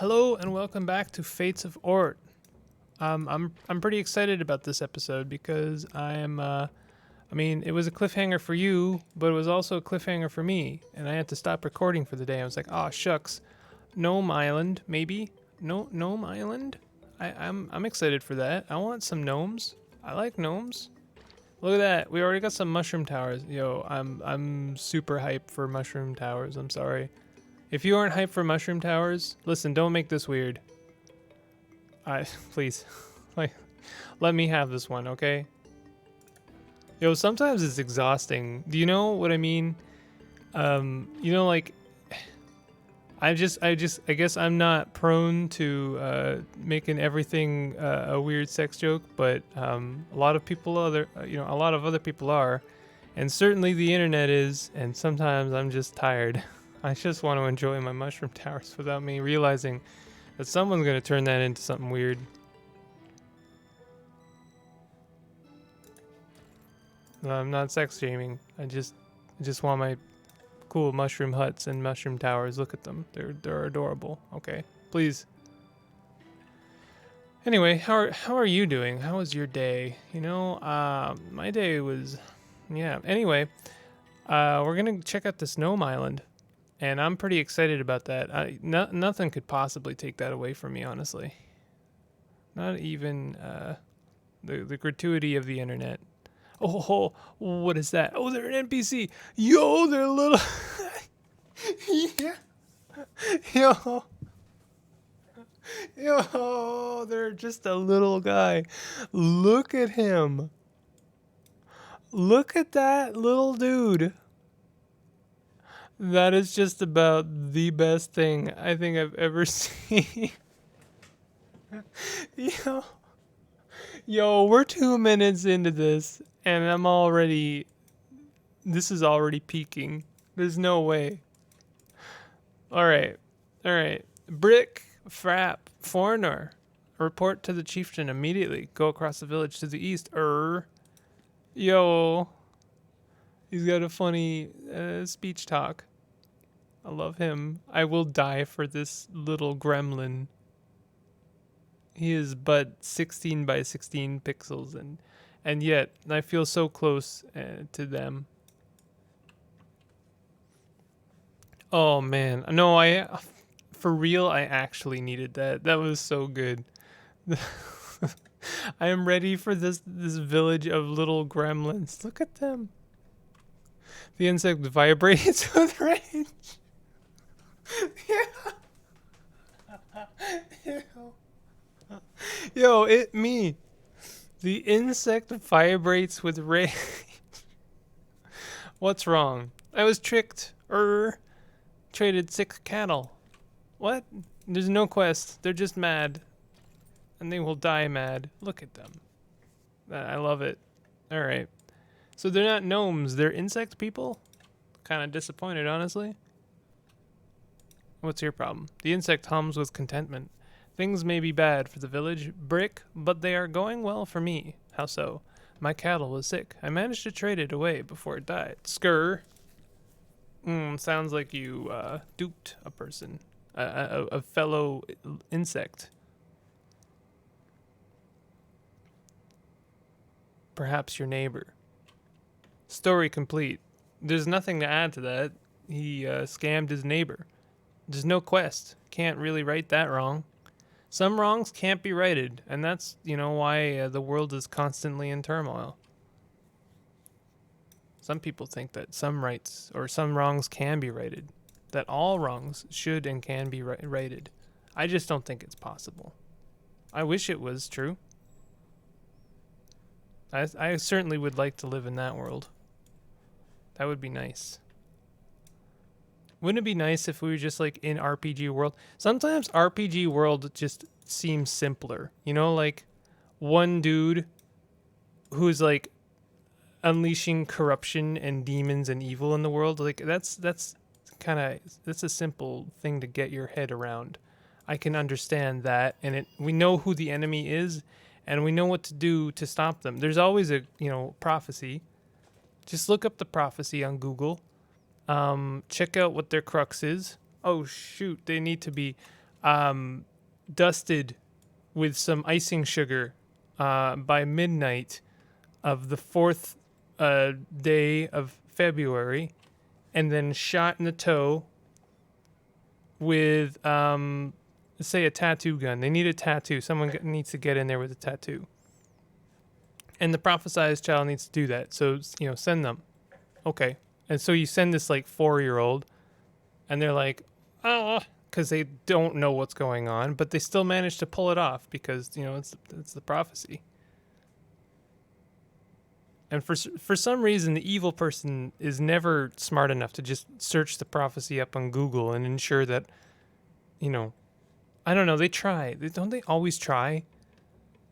Hello and welcome back to Fates of Ort. I'm pretty excited about this episode because it was a cliffhanger for you, but it was also a cliffhanger for me, and I had to stop recording for the day. I was like, oh shucks, Gnome Island, maybe? No, Gnome Island? I'm excited for that. I want some gnomes. I like gnomes. Look at that. We already got some mushroom towers. Yo, I'm super hyped for mushroom towers. I'm sorry. If you aren't hyped for mushroom towers, listen, don't make this weird. Please, like, let me have this one, okay? Yo, sometimes it's exhausting. Do you know what I mean? Like, I guess I'm not prone to making everything a weird sex joke, but a lot of a lot of other people are, and certainly the internet is, and sometimes I'm just tired. I just want to enjoy my mushroom towers without me realizing that someone's going to turn that into something weird. I'm not sex shaming. I just want my cool mushroom huts and mushroom towers. Look at them. They're adorable. Okay. Please. Anyway, how are you doing? How was your day? My day was Anyway, we're going to check out this gnome island. And I'm pretty excited about that. Nothing could possibly take that away from me, honestly. Not even the gratuity of the internet. Oh, what is that? Oh, they're an NPC. Yo, they're little. Yeah. Yo. Yo, they're just a little guy. Look at him. Look at that little dude. That is just about the best thing I think I've ever seen. Yo, we're 2 minutes into this, and this is already peaking. There's no way. All right. Brick, frap, foreigner. Report to the chieftain immediately. Go across the village to the east. Yo. He's got a funny speech talk. I love him. I will die for this little gremlin. He is but 16 by 16 pixels, and yet I feel so close to them. Oh man, no, for real, I actually needed that. That was so good. I am ready for this village of little gremlins. Look at them. The insect vibrates with rage. Yo, me. The insect vibrates with rage. What's wrong? I was tricked. Traded 6 cattle. What? There's no quest. They're just mad. And they will die mad. Look at them. I love it. Alright. So they're not gnomes, they're insect people? Kind of disappointed, honestly. What's your problem? The insect hums with contentment. Things may be bad for the village, Brick, but they are going well for me. How so? My cattle was sick. I managed to trade it away before it died. Skur. Sounds like you duped a person. A fellow insect. Perhaps your neighbor. Story complete. There's nothing to add to that. He scammed his neighbor. There's no quest. Can't really right that wrong. Some wrongs can't be righted, and that's, why the world is constantly in turmoil. Some people think that some rights or some wrongs can be righted, that all wrongs should and can be righted. I just don't think it's possible. I wish it was true. I certainly would like to live in that world. That would be nice. Wouldn't it be nice if we were just like in RPG world? Sometimes RPG world just seems simpler. Like one dude who's like unleashing corruption and demons and evil in the world. Like that's a simple thing to get your head around. I can understand that, and we know who the enemy is, and we know what to do to stop them. There's always a prophecy. Just look up the prophecy on Google. Check out what their crux is. Oh shoot, they need to be dusted with some icing sugar by midnight of the 4th day of February, and then shot in the toe with, say, a tattoo gun. They need a tattoo. Someone needs to get in there with a tattoo. And the prophesized child needs to do that. So, send them. Okay. And so you send this, like, 4-year-old, and they're like, oh, because they don't know what's going on, but they still manage to pull it off because, it's the prophecy. And for some reason, the evil person is never smart enough to just search the prophecy up on Google and ensure that, I don't know, they try. Don't they always try?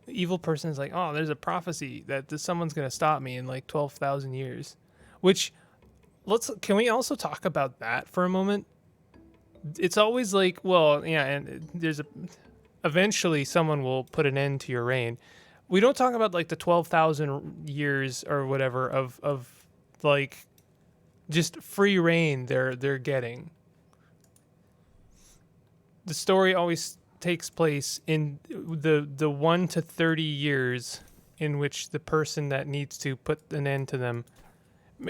The evil person is like, oh, there's a prophecy that someone's going to stop me in like 12,000 years. Which, can we also talk about that for a moment? It's always like, well, yeah, and eventually someone will put an end to your reign. We don't talk about like the 12,000 years or whatever of like just free reign they're getting. The story always takes place in the 1 to 30 years in which the person that needs to put an end to them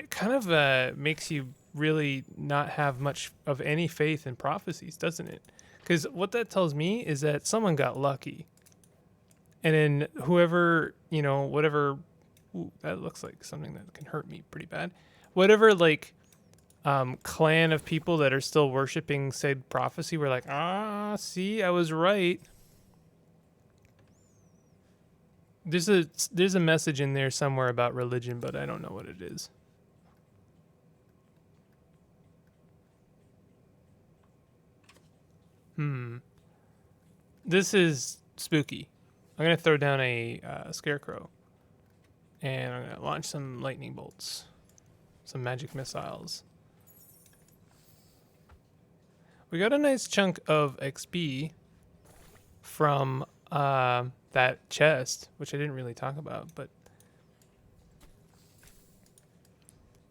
kind of makes you really not have much of any faith in prophecies, doesn't it? Because what that tells me is that someone got lucky. And then whoever, whatever, that looks like something that can hurt me pretty bad. Whatever, like, clan of people that are still worshiping said prophecy were like, see, I was right. There's a message in there somewhere about religion, but I don't know what it is. This is spooky. I'm going to throw down a scarecrow. And I'm going to launch some lightning bolts. Some magic missiles. We got a nice chunk of XP from that chest, which I didn't really talk about, but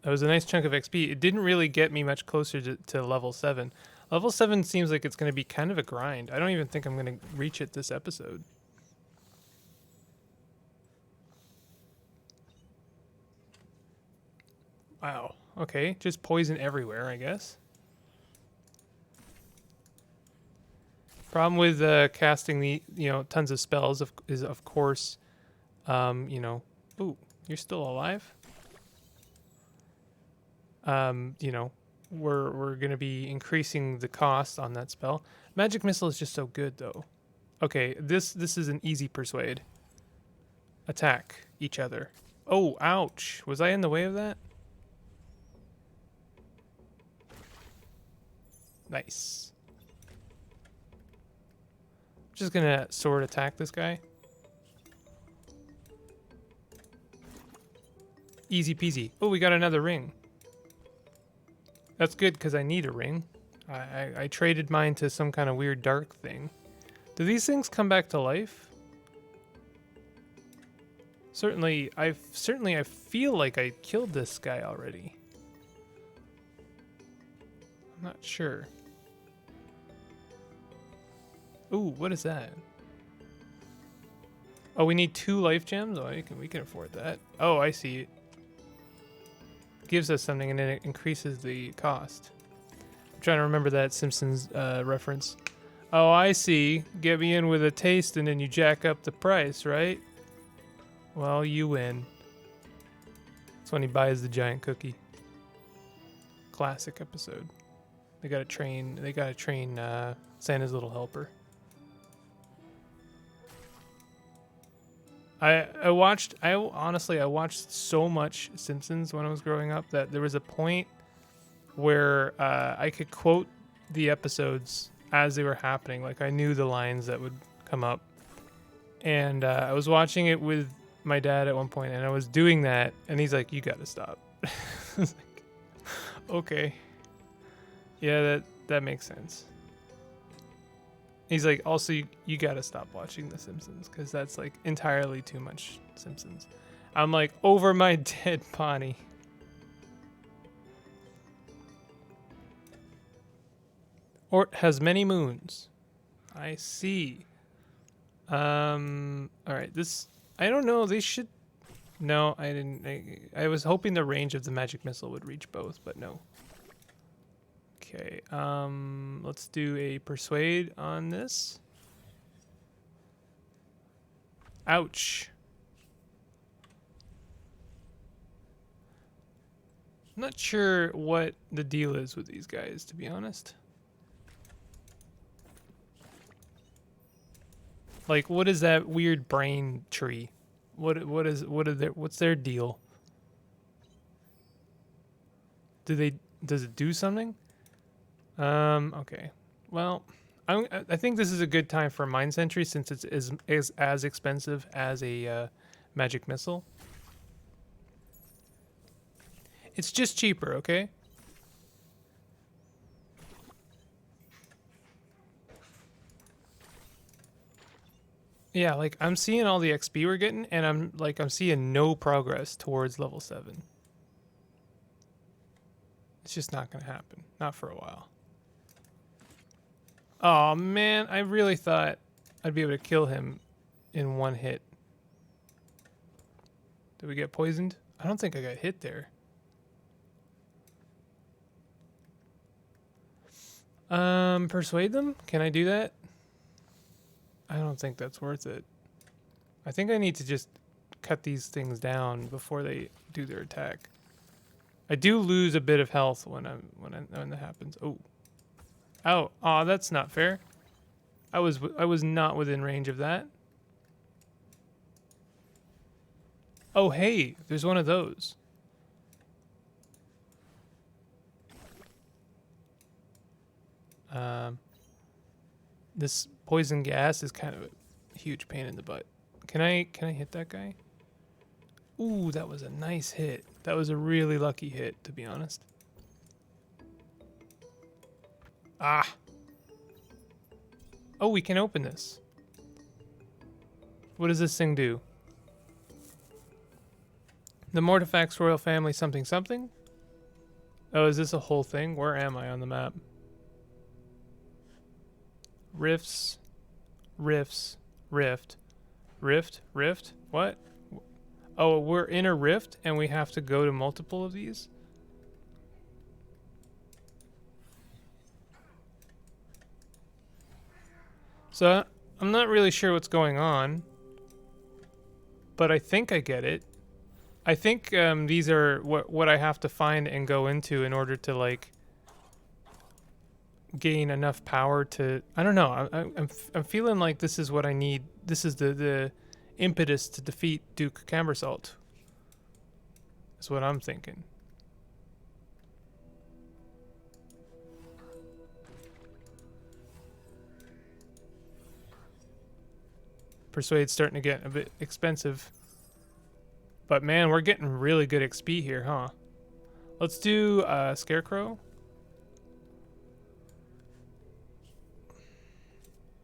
that was a nice chunk of XP. It didn't really get me much closer to level 7. Level 7 seems like it's going to be kind of a grind. I don't even think I'm going to reach it this episode. Wow. Okay, just poison everywhere, I guess. Problem with casting the tons of spells is of course, ooh, you're still alive. We're gonna be increasing the cost on that spell. Magic missile is just so good though. Okay, this is an easy persuade. Attack each other. Oh, ouch! Was I in the way of that? Nice. Just gonna sword attack this guy. Easy peasy. Oh, we got another ring. That's good because I need a ring. I traded mine to some kind of weird dark thing. Do these things come back to life? Certainly, I feel like I killed this guy already. I'm not sure. Ooh, what is that? Oh, we need 2 life gems? Oh, we can afford that. Oh, I see. It gives us something and then it increases the cost. I'm trying to remember that Simpsons reference. Oh, I see. Get me in with a taste and then you jack up the price, right? Well, you win. That's when he buys the giant cookie. Classic episode. They gotta train Santa's little helper. I honestly watched so much Simpsons when I was growing up that there was a point where I could quote the episodes as they were happening. Like I knew the lines that would come up. And I was watching it with my dad at one point and I was doing that and he's like, you gotta stop. I was like, okay. Yeah, that makes sense. He's like, also, you gotta stop watching The Simpsons because that's like entirely too much Simpsons. I'm like, over my dead body. Ort has many moons. I see. All right. This I don't know. They should. No, I didn't. I was hoping the range of the magic missile would reach both, but no. Okay. Let's do a persuade on this. Ouch. I'm not sure what the deal is with these guys, to be honest. Like, what is that weird brain tree? What's their deal? Does it do something? Okay. Well, I think this is a good time for a mine sentry since it's as expensive as a magic missile. It's just cheaper, okay? Yeah, like I'm seeing all the XP we're getting, and I'm seeing no progress towards level 7. It's just not gonna happen. Not for a while. Oh man, I really thought I'd be able to kill him in one hit. Did we get poisoned? I don't think I got hit there. Persuade them? Can I do that? I don't think that's worth it. I think I need to just cut these things down before they do their attack. I do lose a bit of health when that happens. Oh, that's not fair. I was not within range of that. Oh, hey, there's one of those. This poison gas is kind of a huge pain in the butt. Can I hit that guy? Ooh, that was a nice hit. That was a really lucky hit, to be honest. Ah. Oh, we can open this. What does this thing do? The Mortifax royal family something something? Oh, is this a whole thing? Where am I on the map? Rifts, rift, rift. What? Oh, we're in a rift and we have to go to multiple of these? So, I'm not really sure what's going on, but I think I get it. I think these are what I have to find and go into in order to, like, gain enough power to... I don't know. I'm feeling like this is what I need. This is the impetus to defeat Duke Cambersalt. That's what I'm thinking. Persuade's starting to get a bit expensive. But man, we're getting really good XP here, huh? Let's do Scarecrow.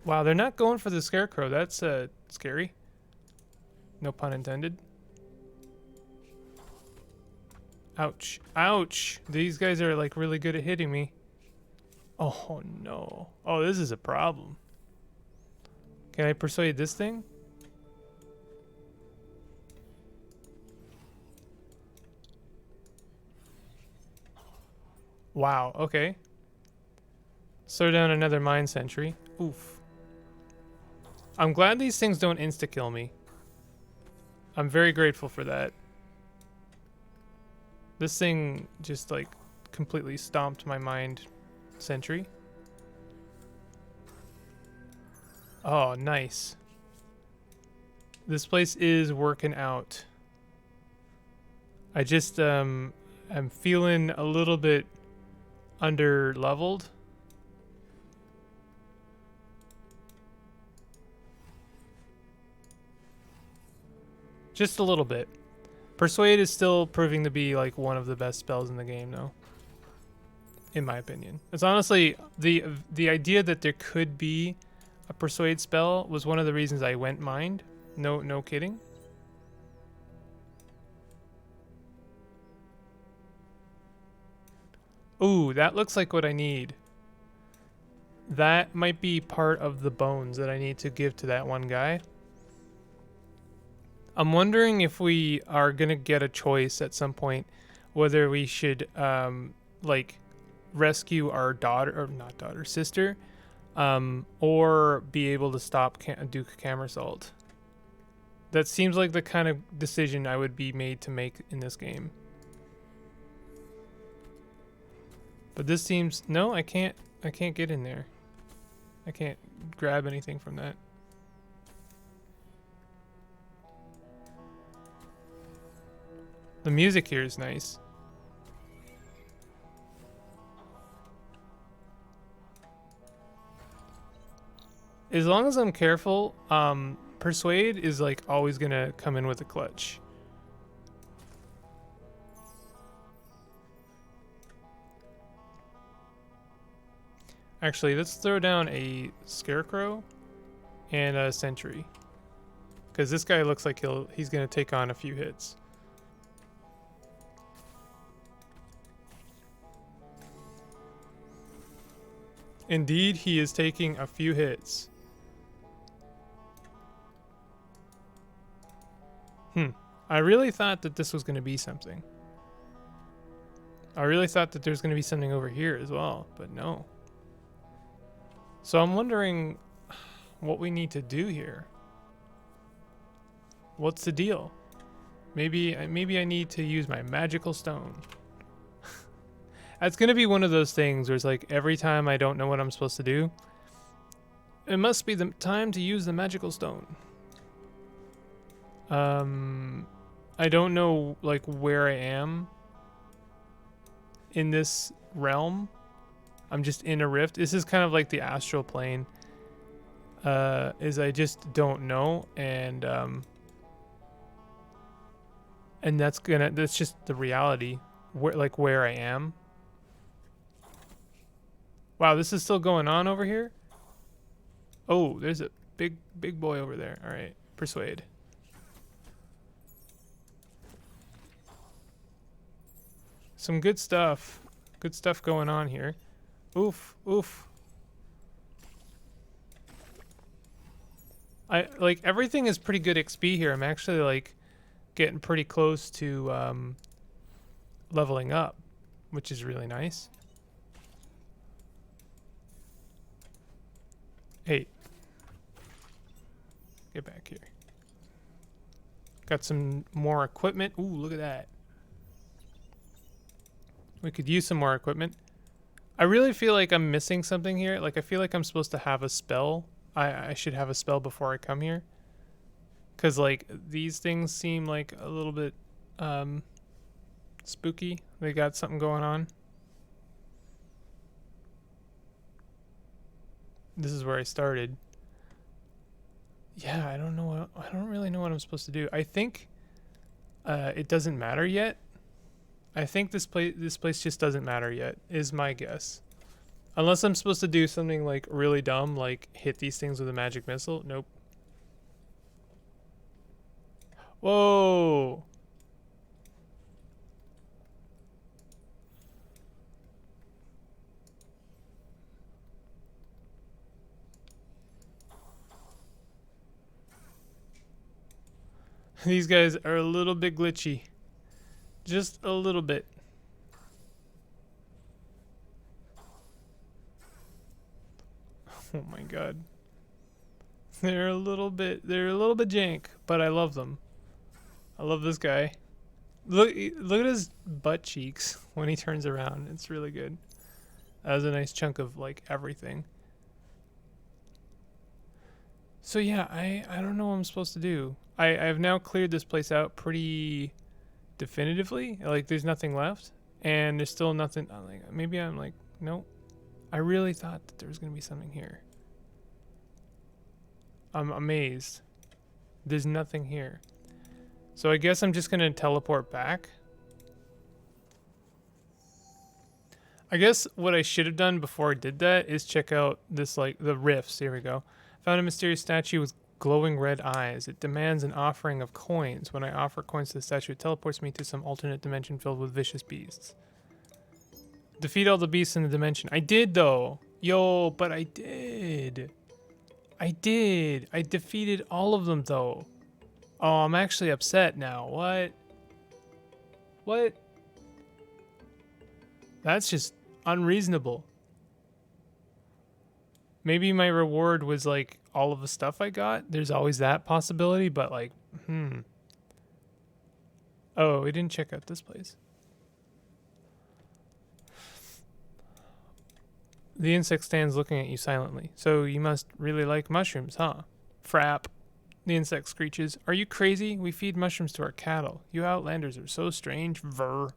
Wow, they're not going for the Scarecrow. That's scary. No pun intended. Ouch. Ouch! These guys are like really good at hitting me. Oh no. Oh, this is a problem. Can I persuade this thing? Wow, okay. Slow down another mine sentry. Oof. I'm glad these things don't insta-kill me. I'm very grateful for that. This thing just like completely stomped my mind sentry. Oh, nice. This place is working out. I just I'm feeling a little bit under leveled. Just a little bit. Persuade is still proving to be like one of the best spells in the game though. In my opinion. It's honestly the idea that there could be a persuade spell was one of the reasons I went mind. No kidding. Ooh, that looks like what I need. that might be part of the bones that I need to give to that one guy. I'm wondering if we are gonna get a choice at some point whether we should like rescue our daughter, or not daughter, sister, or be able to stop Duke Camersault. That seems like the kind of decision I would be made to make in this game. But this seems, no, I can't get in there. I can't grab anything from that. The music here is nice. As long as I'm careful, Persuade is like always gonna come in with a clutch. Actually, let's throw down a Scarecrow and a Sentry, because this guy looks like he's gonna take on a few hits. Indeed, he is taking a few hits. I really thought that this was going to be something. I really thought that there's going to be something over here as well, but no. So I'm wondering what we need to do here. What's the deal? Maybe I need to use my magical stone. That's going to be one of those things where it's like every time I don't know what I'm supposed to do, it must be the time to use the magical stone. I don't know like where I am in this realm. I'm just in a rift. This is kind of like the astral plane. Is I just don't know, and that's just the reality, where I am. Wow, this is still going on over here? Oh, there's a big boy over there. All right, Persuade. Some good stuff. Good stuff going on here. Oof, oof. Everything is pretty good XP here. I'm actually like getting pretty close to leveling up, which is really nice. Hey, get back here. Got some more equipment. Ooh, look at that. We could use some more equipment. I really feel like I'm missing something here. Like, I feel like I'm supposed to have a spell. I should have a spell before I come here. Because, like, these things seem like a little bit spooky. They got something going on. This is where I started. Yeah, I don't know. I don't really know what I'm supposed to do. I think it doesn't matter yet. I think this place just doesn't matter yet, is my guess. Unless I'm supposed to do something like really dumb, like hit these things with a magic missile. Nope. Whoa. These guys are a little bit glitchy. Just a little bit. Oh my god. They're a little bit jank, but I love them. I love this guy. Look at his butt cheeks when he turns around. It's really good. That was a nice chunk of like everything. So yeah, I don't know what I'm supposed to do. I've now cleared this place out pretty definitively. Like, there's nothing left, and there's still nothing. Like, maybe I'm like, nope. I really thought that there was gonna be something here. I'm amazed. There's nothing here. So I guess I'm just gonna teleport back. I guess what I should have done before I did that is check out this, like, the rifts. Here we go. Found a mysterious statue with glowing red eyes. It demands an offering of coins. When I offer coins to the statue, it teleports me to some alternate dimension filled with vicious beasts. Defeat all the beasts in the dimension. I did, though. Yo, but I did. I did. I defeated all of them, though. Oh, I'm actually upset now. What? What? That's just unreasonable. Maybe my reward was like all of the stuff I got. There's always that possibility, but like, Oh, we didn't check out this place. The insect stands looking at you silently. So you must really like mushrooms, huh? Frap. The insect screeches. Are you crazy? We feed mushrooms to our cattle. You outlanders are so strange. Vrr.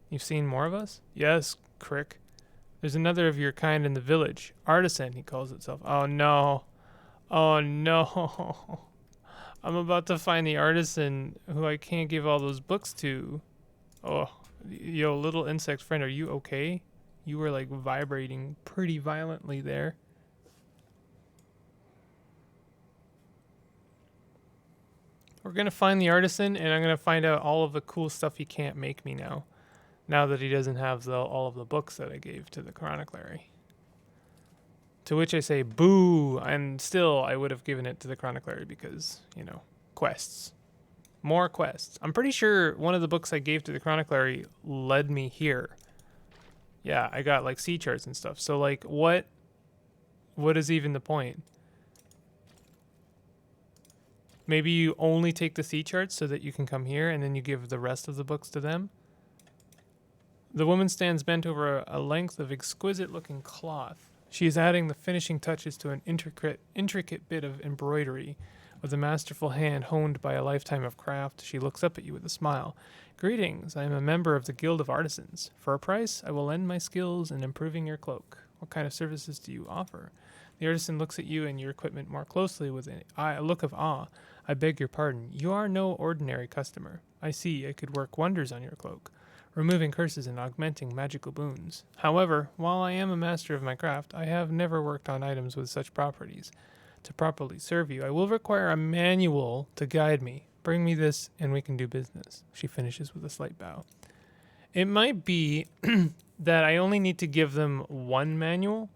You've seen more of us? Yes, Crick. There's another of your kind in the village. Artisan, he calls itself. Oh no. Oh no. I'm about to find the artisan who I can't give all those books to. Oh, yo, little insect friend, are you okay? You were like vibrating pretty violently there. We're gonna find the artisan, and I'm gonna find out all of the cool stuff he can't make me now. Now that he doesn't have all of the books that I gave to the chroniclary. To which I say, boo, and still I would have given it to the chroniclary because, you know, quests. More quests. I'm pretty sure one of the books I gave to the chroniclary led me here. Yeah, I got like sea charts and stuff. So like what is even the point? Maybe you only take the sea charts so that you can come here and then you give the rest of the books to them? The woman stands bent over a length of exquisite-looking cloth. She is adding the finishing touches to an intricate bit of embroidery. With a masterful hand honed by a lifetime of craft, she looks up at you with a smile. Greetings, I am a member of the Guild of Artisans. For a price, I will lend my skills in improving your cloak. What kind of services do you offer? The artisan looks at you and your equipment more closely with a look of awe. I beg your pardon. You are no ordinary customer. I see, I could work wonders on your cloak, removing curses and augmenting magical boons. However, while I am a master of my craft, I have never worked on items with such properties. To properly serve you, I will require a manual to guide me. Bring me this and we can do business. She finishes with a slight bow. It might be that I only need to give them one manual,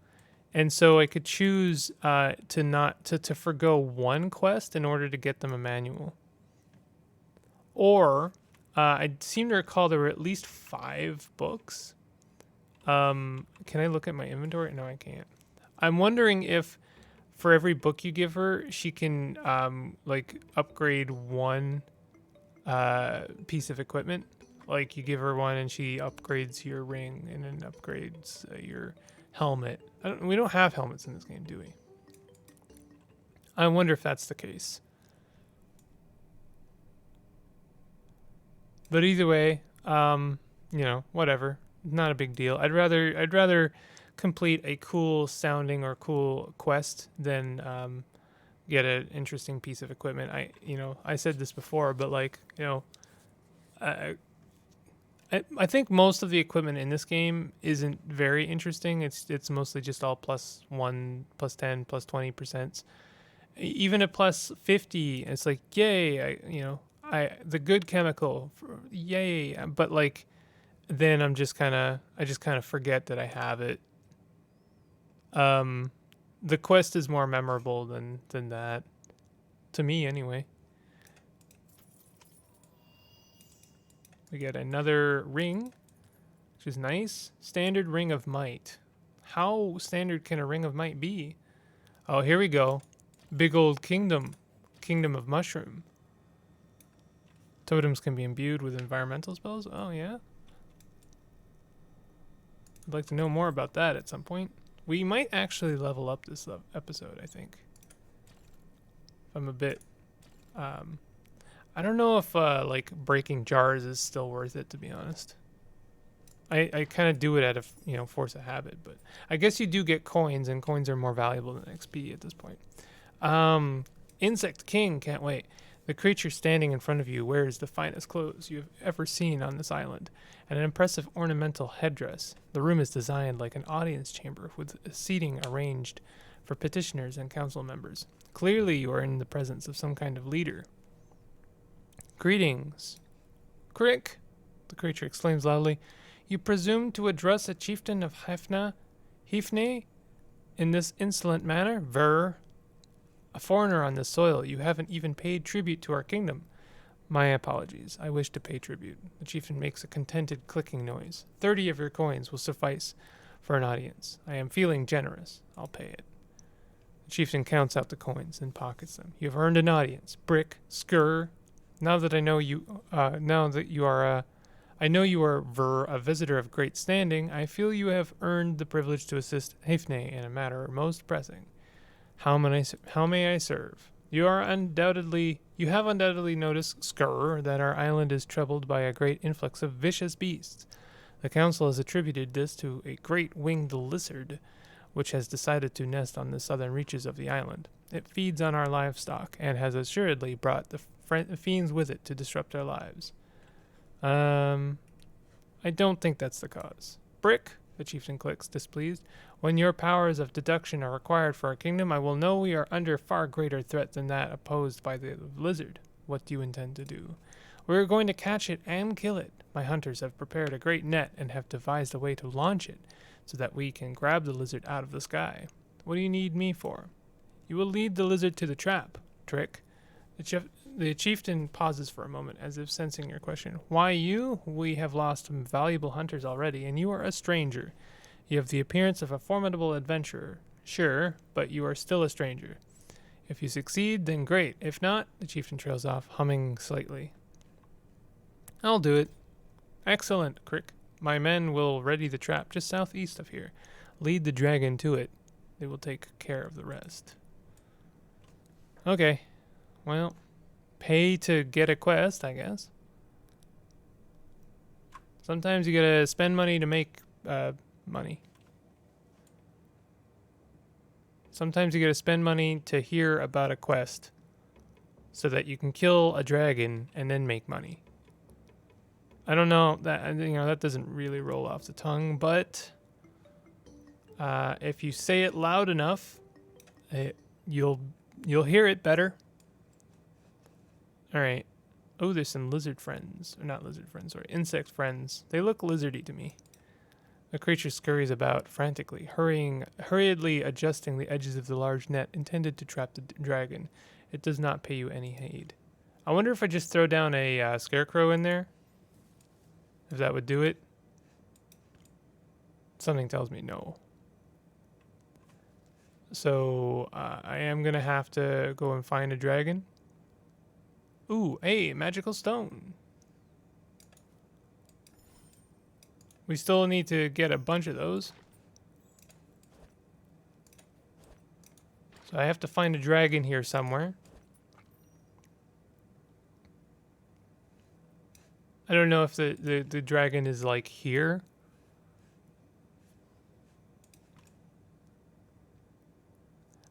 and so I could choose to forgo one quest in order to get them a manual. Or I seem to recall there were at least 5 books. Can I look at my inventory? No, I can't. I'm wondering if for every book you give her, she can like upgrade one piece of equipment. Like you give her one and she upgrades your ring and then upgrades your helmet. We don't have helmets in this game, do we? I wonder if that's the case. But either way, you know, whatever. Not a big deal. I'd rather complete a cool sounding or cool quest than get an interesting piece of equipment. I said this before, but like, you know, I think most of the equipment in this game isn't very interesting. It's mostly just all +1, +10, +20%. Even at +50, it's like, yay, the good chemical, yay. But like, then I just kind of forget that I have it. The quest is more memorable than that, to me anyway. We get another ring, which is nice. Standard ring of might. How standard can a ring of might be? Oh, here we go. Big old kingdom of mushroom. Totems can be imbued with environmental spells. Oh yeah. I'd like to know more about that at some point. We might actually level up this episode, I think. If I'm a bit I don't know if like breaking jars is still worth it, to be honest. I kind of do it out of, force of habit, but I guess you do get coins, and coins are more valuable than XP at this point. Insect King, can't wait. The creature standing in front of you wears the finest clothes you have ever seen on this island, and an impressive ornamental headdress. The room is designed like an audience chamber, with seating arranged for petitioners and council members. Clearly you are in the presence of some kind of leader. Greetings. Crick, the creature exclaims loudly. You presume to address a chieftain of Hefne? in this insolent manner? Ver, a foreigner on this soil, you haven't even paid tribute to our kingdom. My apologies. I wish to pay tribute. The chieftain makes a contented clicking noise. 30 of your coins will suffice for an audience. I am feeling generous. I'll pay it. The chieftain counts out the coins and pockets them. You have earned an audience. Brick, Skur. Now that I know you, I know you are a visitor of great standing. I feel you have earned the privilege to assist Hafne in a matter most pressing. How may I serve? You have undoubtedly noticed, Skur, that our island is troubled by a great influx of vicious beasts. The council has attributed this to a great winged lizard, which has decided to nest on the southern reaches of the island. It feeds on our livestock, and has assuredly brought the fiends with it to disrupt our lives. I don't think that's the cause. Brick, the chieftain clicks, displeased. When your powers of deduction are required for our kingdom, I will know we are under far greater threat than that opposed by the lizard. What do you intend to do? We are going to catch it and kill it. My hunters have prepared a great net and have devised a way to launch it, so that we can grab the lizard out of the sky. What do you need me for? You will lead the lizard to the trap. Trick. The chieftain pauses for a moment, as if sensing your question. Why you? We have lost some valuable hunters already, and you are a stranger. You have the appearance of a formidable adventurer. Sure, but you are still a stranger. If you succeed, then great. If not, the chieftain trails off, humming slightly. I'll do it. Excellent, Crick. My men will ready the trap just southeast of here. Lead the dragon to it. They will take care of the rest. Okay. Well, pay to get a quest, I guess. Sometimes you gotta spend money to make money. Sometimes you gotta spend money to hear about a quest so that you can kill a dragon and then make money. I don't know, that doesn't really roll off the tongue, but if you say it loud enough, you'll hear it better. All right. Oh, there's some lizard friends. Or not lizard friends, sorry. Insect friends. They look lizardy to me. The creature scurries about frantically, hurriedly adjusting the edges of the large net intended to trap the dragon. It does not pay you any heed. I wonder if I just throw down a scarecrow in there, if that would do it. Something tells me no. So I am going to have to go and find a dragon. Ooh, hey, magical stone. We still need to get a bunch of those. So I have to find a dragon here somewhere. I don't know if the dragon is like here.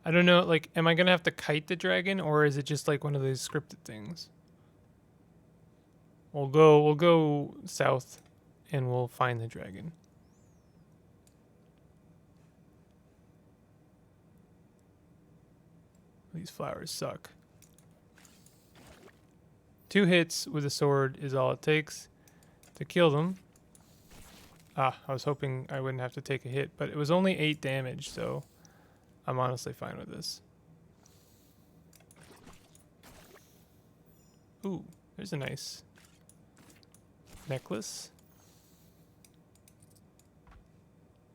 I don't know, like, am I going to have to kite the dragon, or is it just like one of those scripted things? We'll go south and we'll find the dragon. These flowers suck. 2 hits with a sword is all it takes to kill them. I was hoping I wouldn't have to take a hit, but it was only 8 damage, so I'm honestly fine with this. Ooh, there's a nice necklace.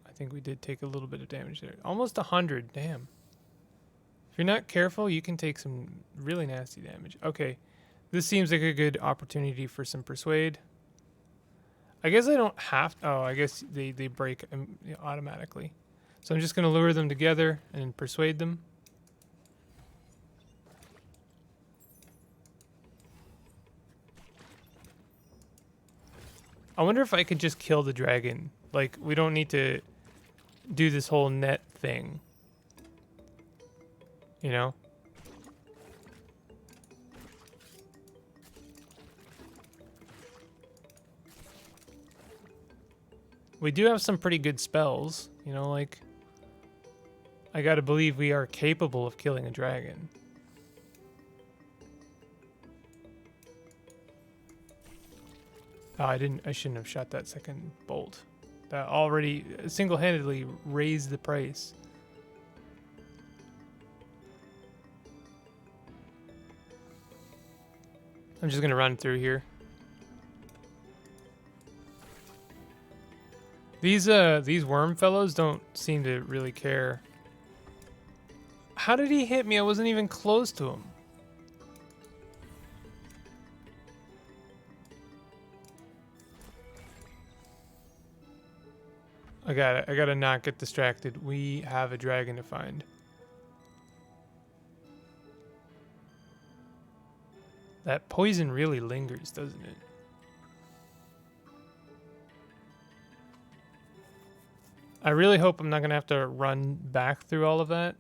I think we did take a little bit of damage there. Almost 100, damn. If you're not careful, you can take some really nasty damage. Okay, this seems like a good opportunity for some persuade. I guess I don't have to, I guess they break automatically. So I'm just going to lure them together and persuade them. I wonder if I could just kill the dragon. Like, we don't need to do this whole net thing. You know? We do have some pretty good spells. You know, like, I gotta believe we are capable of killing a dragon. Oh, I shouldn't have shot that second bolt. That already single-handedly raised the price. I'm just gonna run through here. These worm fellows don't seem to really care. How did he hit me? I wasn't even close to him. I gotta not get distracted. We have a dragon to find. That poison really lingers, doesn't it? I really hope I'm not going to have to run back through all of that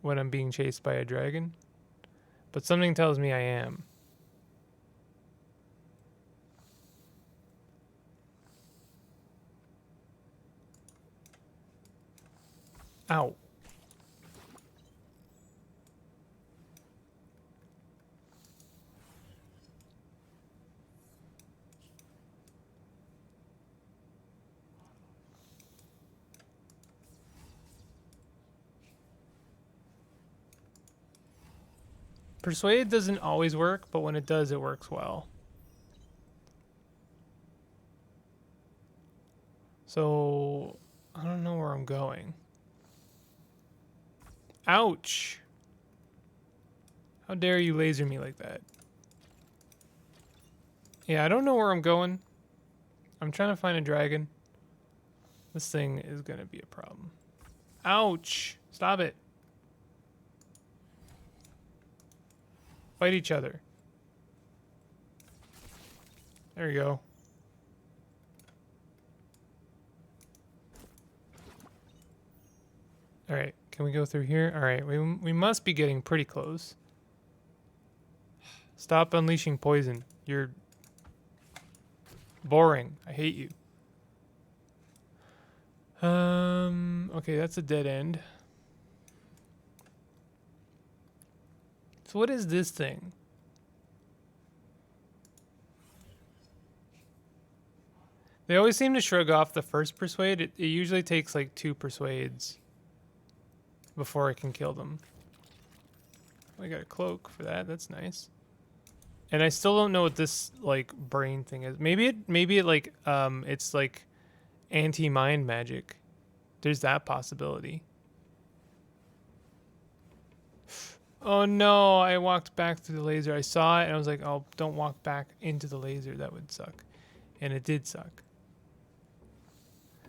when I'm being chased by a dragon. But something tells me I am. Ow. Persuade doesn't always work, but when it does, it works well. So, I don't know where I'm going. Ouch! How dare you laser me like that? Yeah, I don't know where I'm going. I'm trying to find a dragon. This thing is gonna be a problem. Ouch! Stop it. Fight each other. There you go. Alright, can we go through here? Alright, we must be getting pretty close. Stop unleashing poison. You're boring. I hate you. Okay, that's a dead end. So what is this thing? They always seem to shrug off the first persuade. It usually takes like 2 persuades before I can kill them. I got a cloak for that. That's nice. And I still don't know what this like brain thing is. Maybe it like it's like anti-mind magic. There's that possibility. Oh no, I walked back through the laser. I saw it and I was like, oh, don't walk back into the laser. That would suck. And it did suck.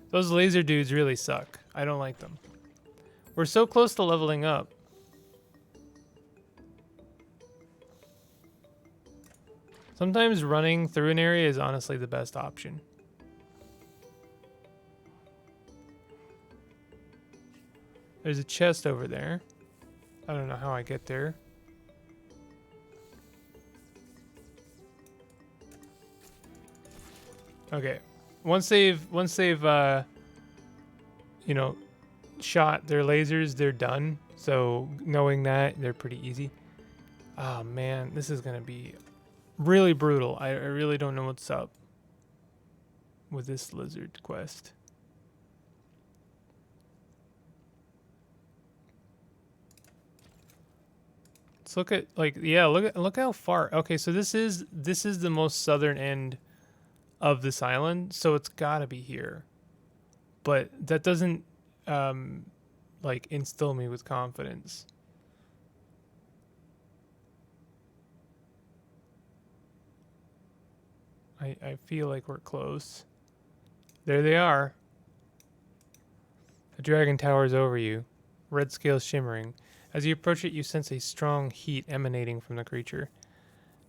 Those laser dudes really suck. I don't like them. We're so close to leveling up. Sometimes running through an area is honestly the best option. There's a chest over there. I don't know how I get there. Okay. Once they've you know, shot their lasers, they're done. So knowing that, they're pretty easy. Oh man, this is gonna be really brutal. I really don't know what's up with this lizard quest. Let's look at like yeah, look how far. Okay, so this is the most southern end of this island, so it's gotta be here. But that doesn't like instill me with confidence. I feel like we're close. There they are. A dragon towers over you, red scales shimmering. As you approach it, you sense a strong heat emanating from the creature.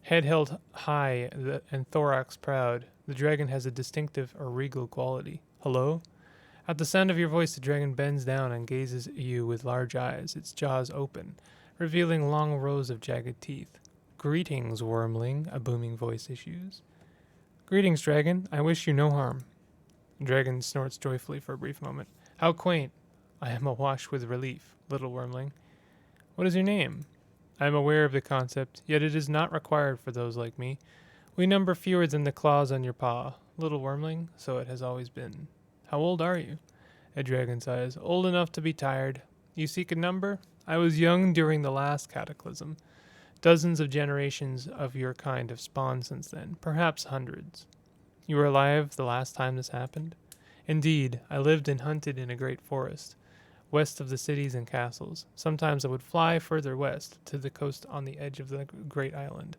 Head held high and thorax proud, the dragon has a distinctive or regal quality. Hello? At the sound of your voice, the dragon bends down and gazes at you with large eyes, its jaws open, revealing long rows of jagged teeth. Greetings, wormling, a booming voice issues. Greetings, dragon. I wish you no harm. The dragon snorts joyfully for a brief moment. How quaint. I am awash with relief, little wormling. What is your name? I am aware of the concept, yet it is not required for those like me. We number fewer than the claws on your paw. Little wormling, so it has always been. How old are you? A dragon sighs. Old enough to be tired. You seek a number? I was young during the last cataclysm. Dozens of generations of your kind have spawned since then, perhaps hundreds. You were alive the last time this happened? Indeed, I lived and hunted in a great forest, west of the cities and castles. Sometimes I would fly further west, to the coast on the edge of the great island.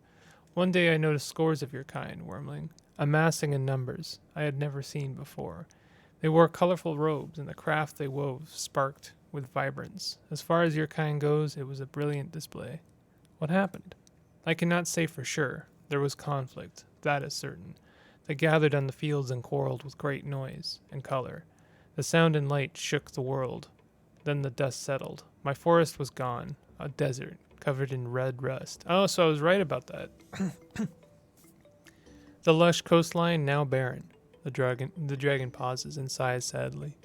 One day I noticed scores of your kind, wormling, amassing in numbers I had never seen before. They wore colorful robes, and the craft they wove sparked with vibrance. As far as your kind goes, it was a brilliant display. What happened? I cannot say for sure. There was conflict, that is certain. They gathered on the fields and quarreled with great noise and color. The sound and light shook the world. Then the dust settled. My forest was gone, a desert, covered in red rust. Oh, so I was right about that. The lush coastline now barren. The dragon pauses and sighs sadly.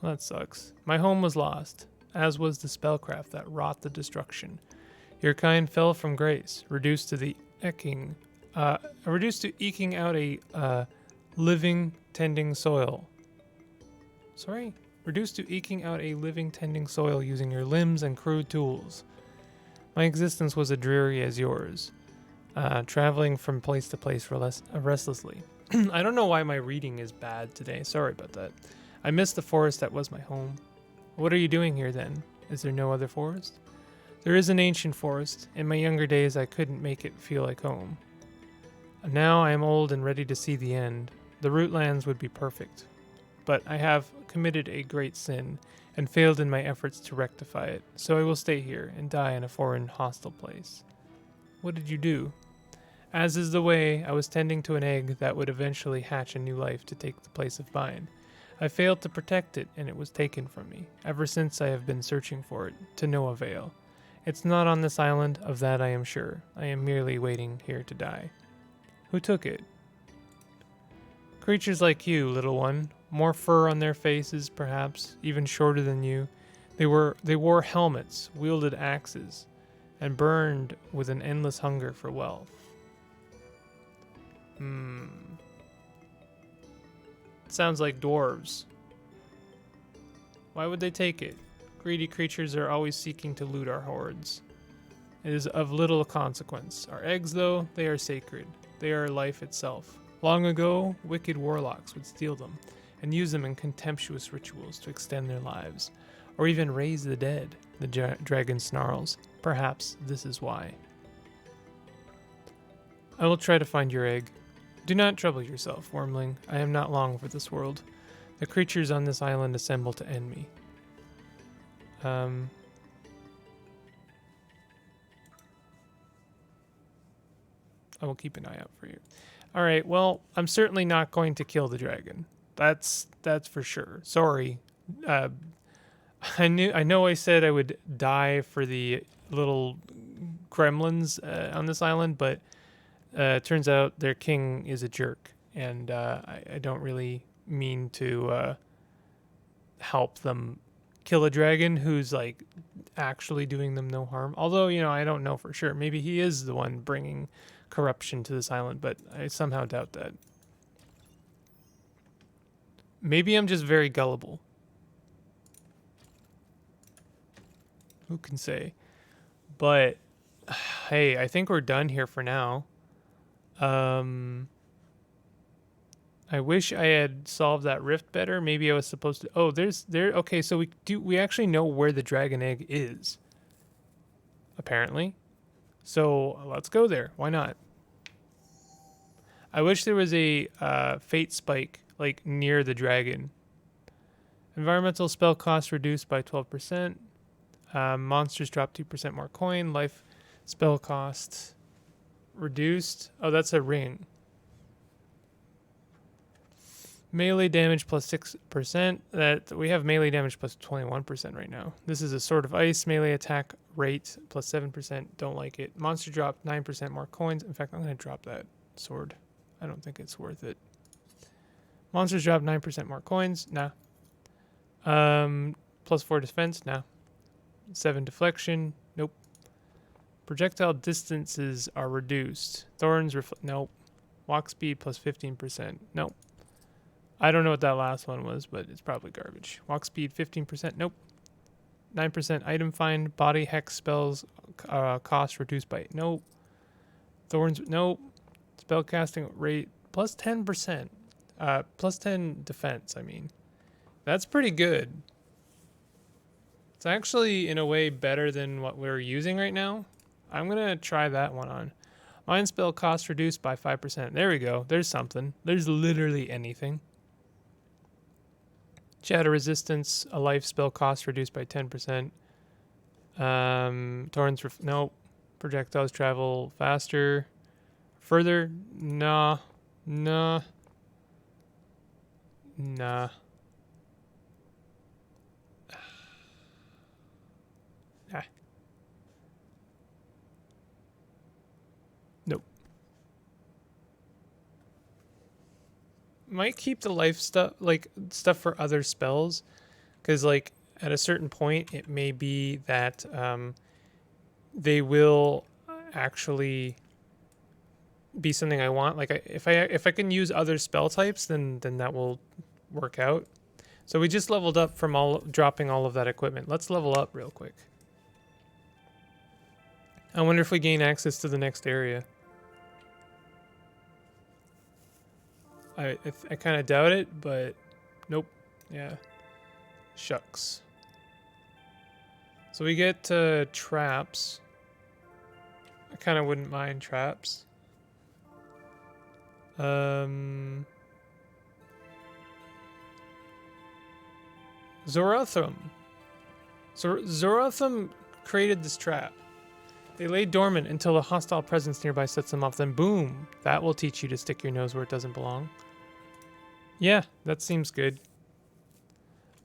Well, that sucks. My home was lost, as was the spellcraft that wrought the destruction. Your kind fell from grace, reduced to eking out a living, tending soil. Sorry? Reduced to eking out a living, tending soil using your limbs and crude tools. My existence was as dreary as yours, traveling from place to place restlessly. I don't know why my reading is bad today. Sorry about that. I miss the forest that was my home. What are you doing here then? Is there no other forest? There is an ancient forest. In my younger days, I couldn't make it feel like home. Now I am old and ready to see the end. The rootlands would be perfect. But I have committed a great sin and failed in my efforts to rectify it, so I will stay here and die in a foreign, hostile place. What did you do? As is the way, I was tending to an egg that would eventually hatch a new life to take the place of mine. I failed to protect it, and it was taken from me. Ever since I have been searching for it, to no avail. It's not on this island, of that I am sure. I am merely waiting here to die. Who took it? Creatures like you, little one. More fur on their faces, perhaps, even shorter than you. They wore helmets, wielded axes, and burned with an endless hunger for wealth. Sounds like dwarves. Why would they take it? Greedy creatures are always seeking to loot our hoards. It is of little consequence. Our eggs, though, they are sacred. They are life itself. Long ago, wicked warlocks would steal them and use them in contemptuous rituals to extend their lives, or even raise the dead, the dragon snarls. Perhaps this is why. I will try to find your egg. Do not trouble yourself, wormling. I am not long for this world. The creatures on this island assemble to end me. I will keep an eye out for you. All right, well, I'm certainly not going to kill the dragon. That's for sure. Sorry. I know I said I would die for the little gremlins on this island, but turns out their king is a jerk, and I don't really mean to help them kill a dragon who's like actually doing them no harm. Although, I don't know for sure. Maybe he is the one bringing corruption to this island, but I somehow doubt that. Maybe I'm just very gullible. Who can say? But hey, I think we're done here for now. I wish I had solved that rift better. Maybe I was supposed to. Oh, okay, so we actually know where the dragon egg is. Apparently. So let's go there. Why not? I wish there was a fate spike like near the dragon. Environmental spell cost reduced by 12%. Monsters drop 2% more coin. Life spell cost reduced. Oh, that's a ring. Melee damage plus 6%. That we have melee damage plus 21% right now. This is a sword of ice. Melee attack rate plus 7%. Don't like it. Monster drop 9% more coins. In fact, I'm going to drop that sword. I don't think it's worth it. Monsters drop 9% more coins. Nah. Plus 4 defense. Nah. 7 deflection. Nope. Projectile distances are reduced. Thorns nope. Walk speed plus 15%. Nope. I don't know what that last one was, but it's probably garbage. Walk speed 15%. Nope. 9% item find. Body hex spells cost reduced by nope. Thorns nope. Spellcasting rate plus 10%. Plus 10 defense. I mean, that's pretty good. It's actually in a way better than what we're using right now. I'm gonna try that one on. Mind spell cost reduced by 5%. There we go. There's something. There's literally anything. Shatter resistance, a life spell cost reduced by 10%. Torrents, nope. Projectiles travel faster. Further, nah. Nah. Nah. Nah. Nope. Might keep the life stuff, like stuff for other spells, because like at a certain point it may be that they will actually be something I want. Like if I can use other spell types, then that will work out. So we just leveled up from dropping all of that equipment. Let's level up real quick. I wonder if we gain access to the next area. I kind of doubt it, but nope. Yeah. Shucks. So we get traps. I kind of wouldn't mind traps. Zorothum. Zorothum created this trap. They lay dormant until a hostile presence nearby sets them off. Then boom, that will teach you to stick your nose where it doesn't belong. Yeah, that seems good.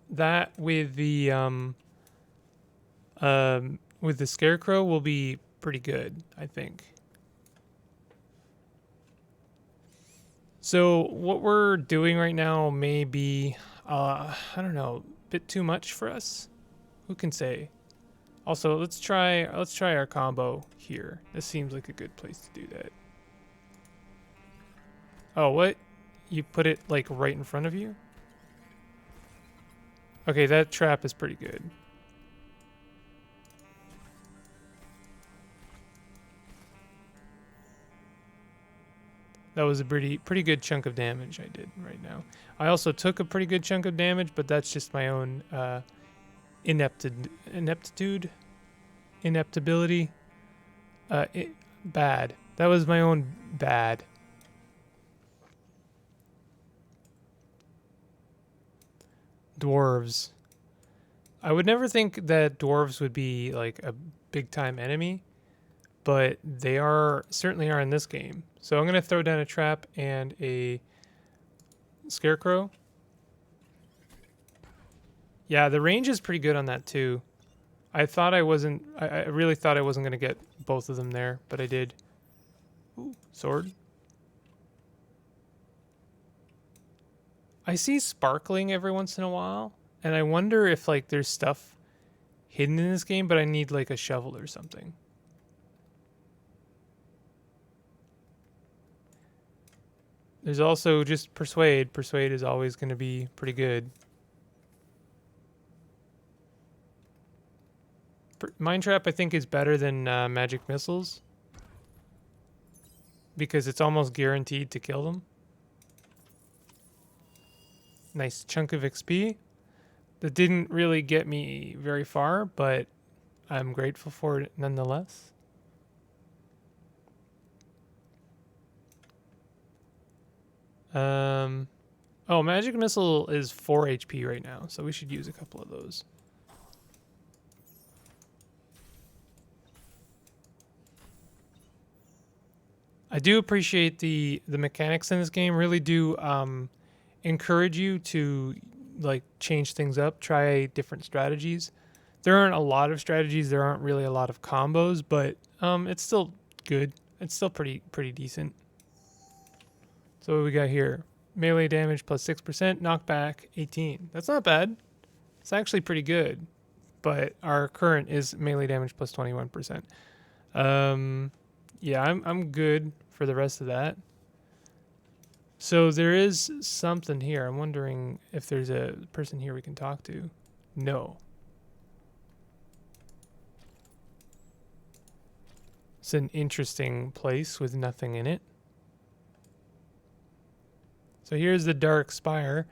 That with the scarecrow will be pretty good, I think. So what we're doing right now may be, I don't know, a bit too much for us. Who can say? Also, let's try our combo here. This seems like a good place to do that. Oh, what? You put it like right in front of you? Okay, that trap is pretty good. That was a pretty good chunk of damage I did right now. I also took a pretty good chunk of damage, but that's just my own ineptability. Bad. That was my own bad. Dwarves. I would never think that dwarves would be like a big time enemy, but they certainly are in this game. So I'm going to throw down a trap and a scarecrow. Yeah, the range is pretty good on that too. I really thought I wasn't going to get both of them there, but I did. Ooh, sword. I see sparkling every once in a while, and I wonder if like there's stuff hidden in this game, but I need like a shovel or something. There's also just persuade. Persuade is always going to be pretty good. Mind trap I think is better than magic missiles because it's almost guaranteed to kill them. Nice chunk of XP. That didn't really get me very far, but I'm grateful for it nonetheless. Oh, magic missile is 4 HP right now, so we should use a couple of those. I do appreciate the mechanics in this game. Really do encourage you to like change things up, try different strategies. There aren't a lot of strategies. There aren't really a lot of combos, but it's still good. It's still pretty decent. So what we got here? Melee damage plus 6%, knockback 18. That's not bad. It's actually pretty good. But our current is melee damage plus 21%. Yeah, I'm good for the rest of that. So there is something here. I'm wondering if there's a person here we can talk to. No. It's an interesting place with nothing in it. So here's the Dark Spire.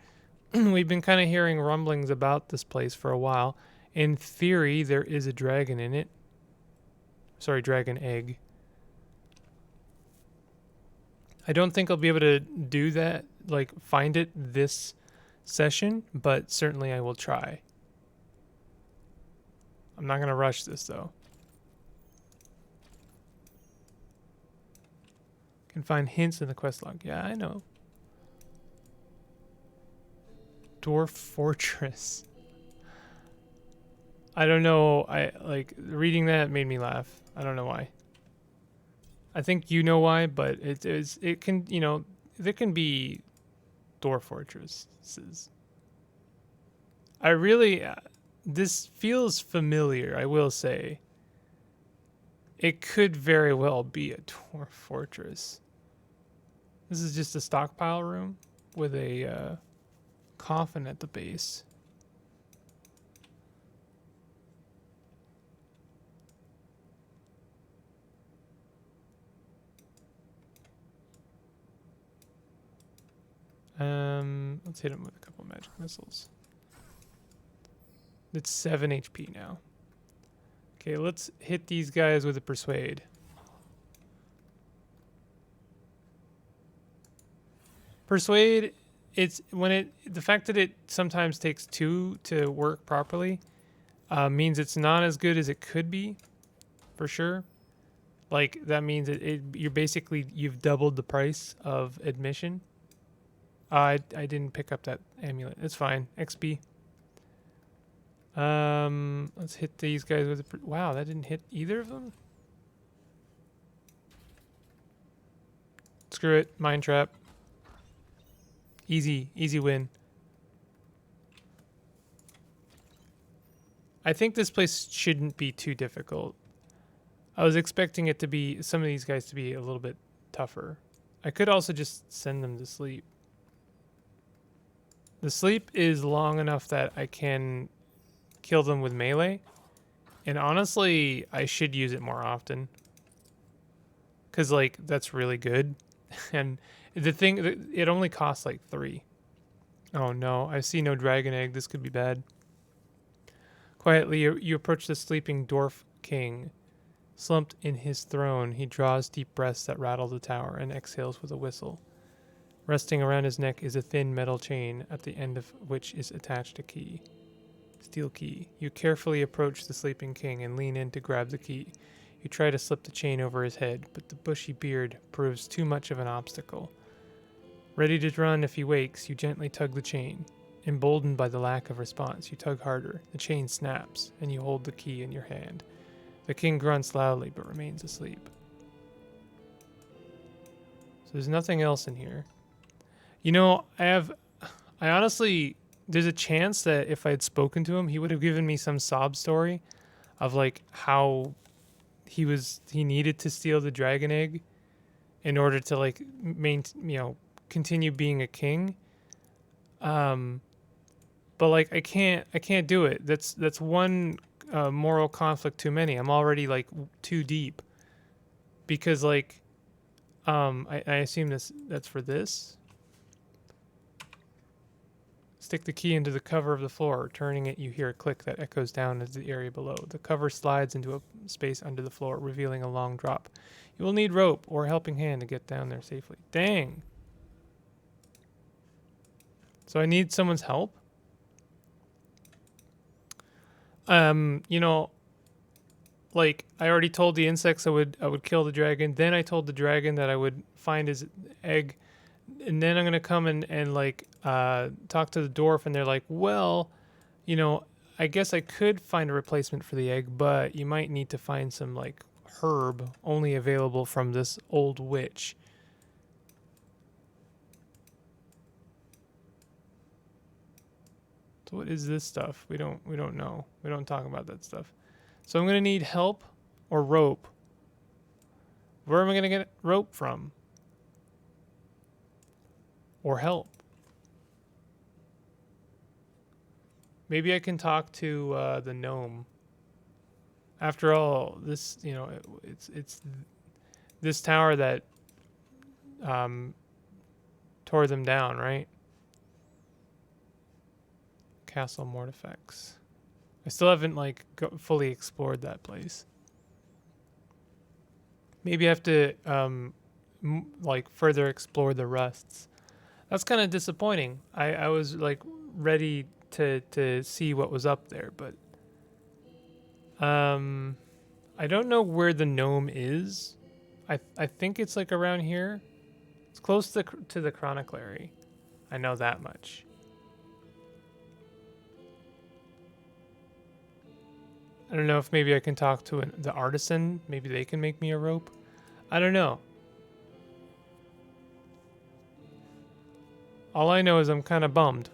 We've been kind of hearing rumblings about this place for a while. In theory, there is a dragon in it. Sorry, dragon egg. I don't think I'll be able to do that, like find it this session, but certainly I will try. I'm not going to rush this though. Can find hints in the quest log. Yeah, I know. Dwarf Fortress. I don't know. I like reading that made me laugh. I don't know why. I think you know why, but it can, you know, there can be dwarf fortresses. I really this feels familiar, I will say. It could very well be a dwarf fortress. This is just a stockpile room with a coffin at the base. Let's hit him with a couple magic missiles. It's 7 HP now. Okay, let's hit these guys with a persuade. Persuade, it's when the fact that it sometimes takes 2 to work properly means it's not as good as it could be, for sure. Like that means you've doubled the price of admission. I didn't pick up that amulet. It's fine. XP. Let's hit these guys with a... Wow, that didn't hit either of them? Screw it. Mine trap. Easy win. I think this place shouldn't be too difficult. I was expecting it to be... some of these guys to be a little bit tougher. I could also just send them to sleep. The sleep is long enough that I can kill them with melee. And honestly, I should use it more often. Because, like, that's really good. And the thing, it only costs, like, 3. Oh, no. I see no dragon egg. This could be bad. Quietly, you approach the sleeping dwarf king. Slumped in his throne, he draws deep breaths that rattle the tower and exhales with a whistle. Resting around his neck is a thin metal chain, at the end of which is attached a key. Steel key. You carefully approach the sleeping king and lean in to grab the key. You try to slip the chain over his head, but the bushy beard proves too much of an obstacle. Ready to run if he wakes, you gently tug the chain. Emboldened by the lack of response, you tug harder. The chain snaps, and you hold the key in your hand. The king grunts loudly, but remains asleep. So there's nothing else in here. You know, I honestly, there's a chance that if I had spoken to him, he would have given me some sob story of like how he needed to steal the dragon egg in order to like continue being a king. But like I can't do it. That's one moral conflict too many. I'm already like too deep because like I assume that's for this. Stick the key into the cover of the floor. Turning it, you hear a click that echoes down into the area below. The cover slides into a space under the floor, revealing a long drop. You will need rope or a helping hand to get down there safely. Dang. So I need someone's help? You know, like I already told the insects I would kill the dragon. Then I told the dragon that I would find his egg. And then I'm going to come and like talk to the dwarf, and they're like, well, you know, I guess I could find a replacement for the egg, but you might need to find some like herb only available from this old witch. So what is this stuff? We don't know. We don't talk about that stuff. So I'm going to need help or rope. Where am I going to get rope from? Or help. Maybe I can talk to the gnome. After all, this, you know, it's this tower that um, tore them down, right? Castle Mortifex. I still haven't like fully explored that place. Maybe I have to like further explore the rusts. That's kind of disappointing. I was like ready to see what was up there, but I don't know where the gnome is. I think it's like around here. It's close to the chroniclery. I know that much. I don't know if maybe I can talk to the artisan. Maybe they can make me a rope. I don't know. All I know is I'm kind of bummed.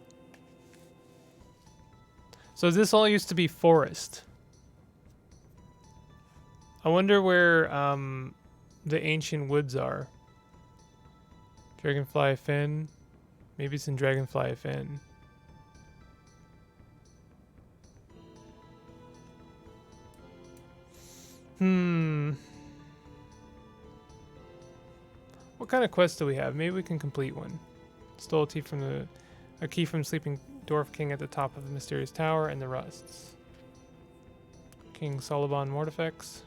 So this all used to be forest. I wonder where the ancient woods are. Dragonfly Fen. Maybe it's in Dragonfly Fen. What kind of quest do we have? Maybe we can complete one. Stole a key from Sleeping Dwarf King at the top of the mysterious tower and the rusts. King Solobon Mortifex.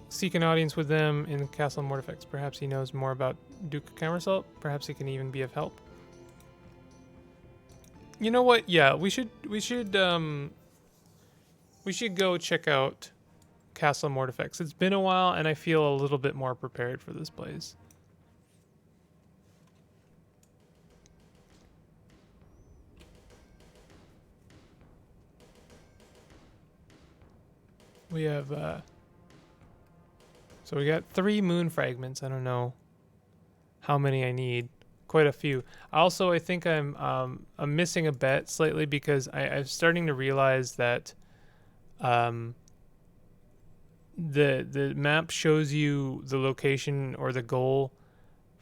Seek an audience with them in Castle Mortifex. Perhaps he knows more about Duke Camersalt. Perhaps he can even be of help. You know what? Yeah, we should go check out Castle Mortifex. It's been a while, and I feel a little bit more prepared for this place. We have, so we got 3 moon fragments. I don't know how many I need. Quite a few. Also, I think I'm missing a bet slightly because I'm starting to realize that the map shows you the location or the goal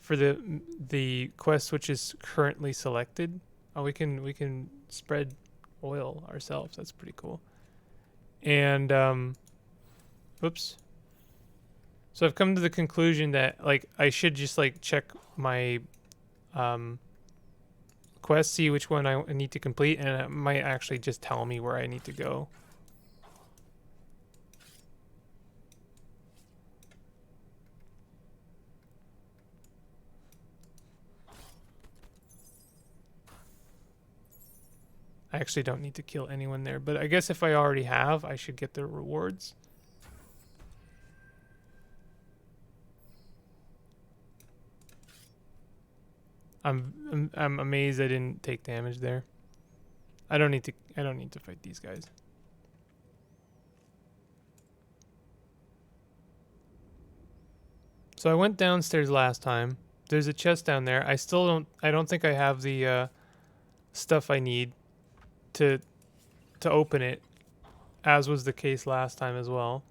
for the quest which is currently selected. Oh, we can spread oil ourselves. That's pretty cool. And whoops. So I've come to the conclusion that like I should just like check my quest, see which one I need to complete, and it might actually just tell me where I need to go. I actually don't need to kill anyone there, but I guess if I already have, I should get the rewards. I'm amazed I didn't take damage there. I don't need to fight these guys. So I went downstairs last time. There's a chest down there. I don't think I have the stuff I need to open it, as was the case last time as well.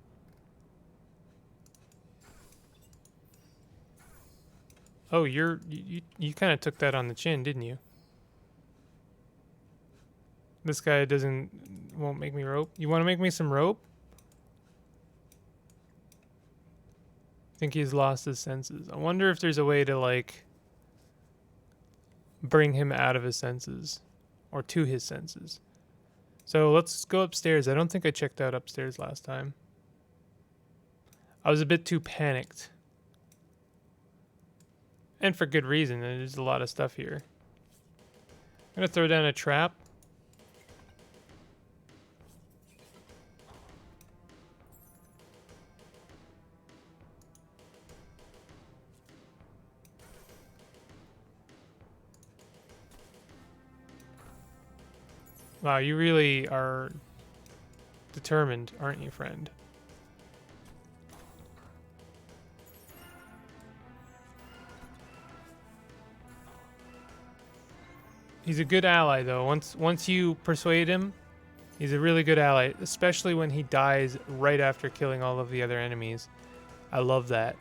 Oh, you kind of took that on the chin, didn't you? This guy won't make me rope. You want to make me some rope? I think he's lost his senses. I wonder if there's a way to like bring him out of his senses or to his senses. So let's go upstairs. I don't think I checked out upstairs last time. I was a bit too panicked. And for good reason. There's a lot of stuff here. I'm going to throw down a trap. Wow, you really are determined, aren't you, friend? He's a good ally, though. Once you persuade him, he's a really good ally, especially when he dies right after killing all of the other enemies. I love that.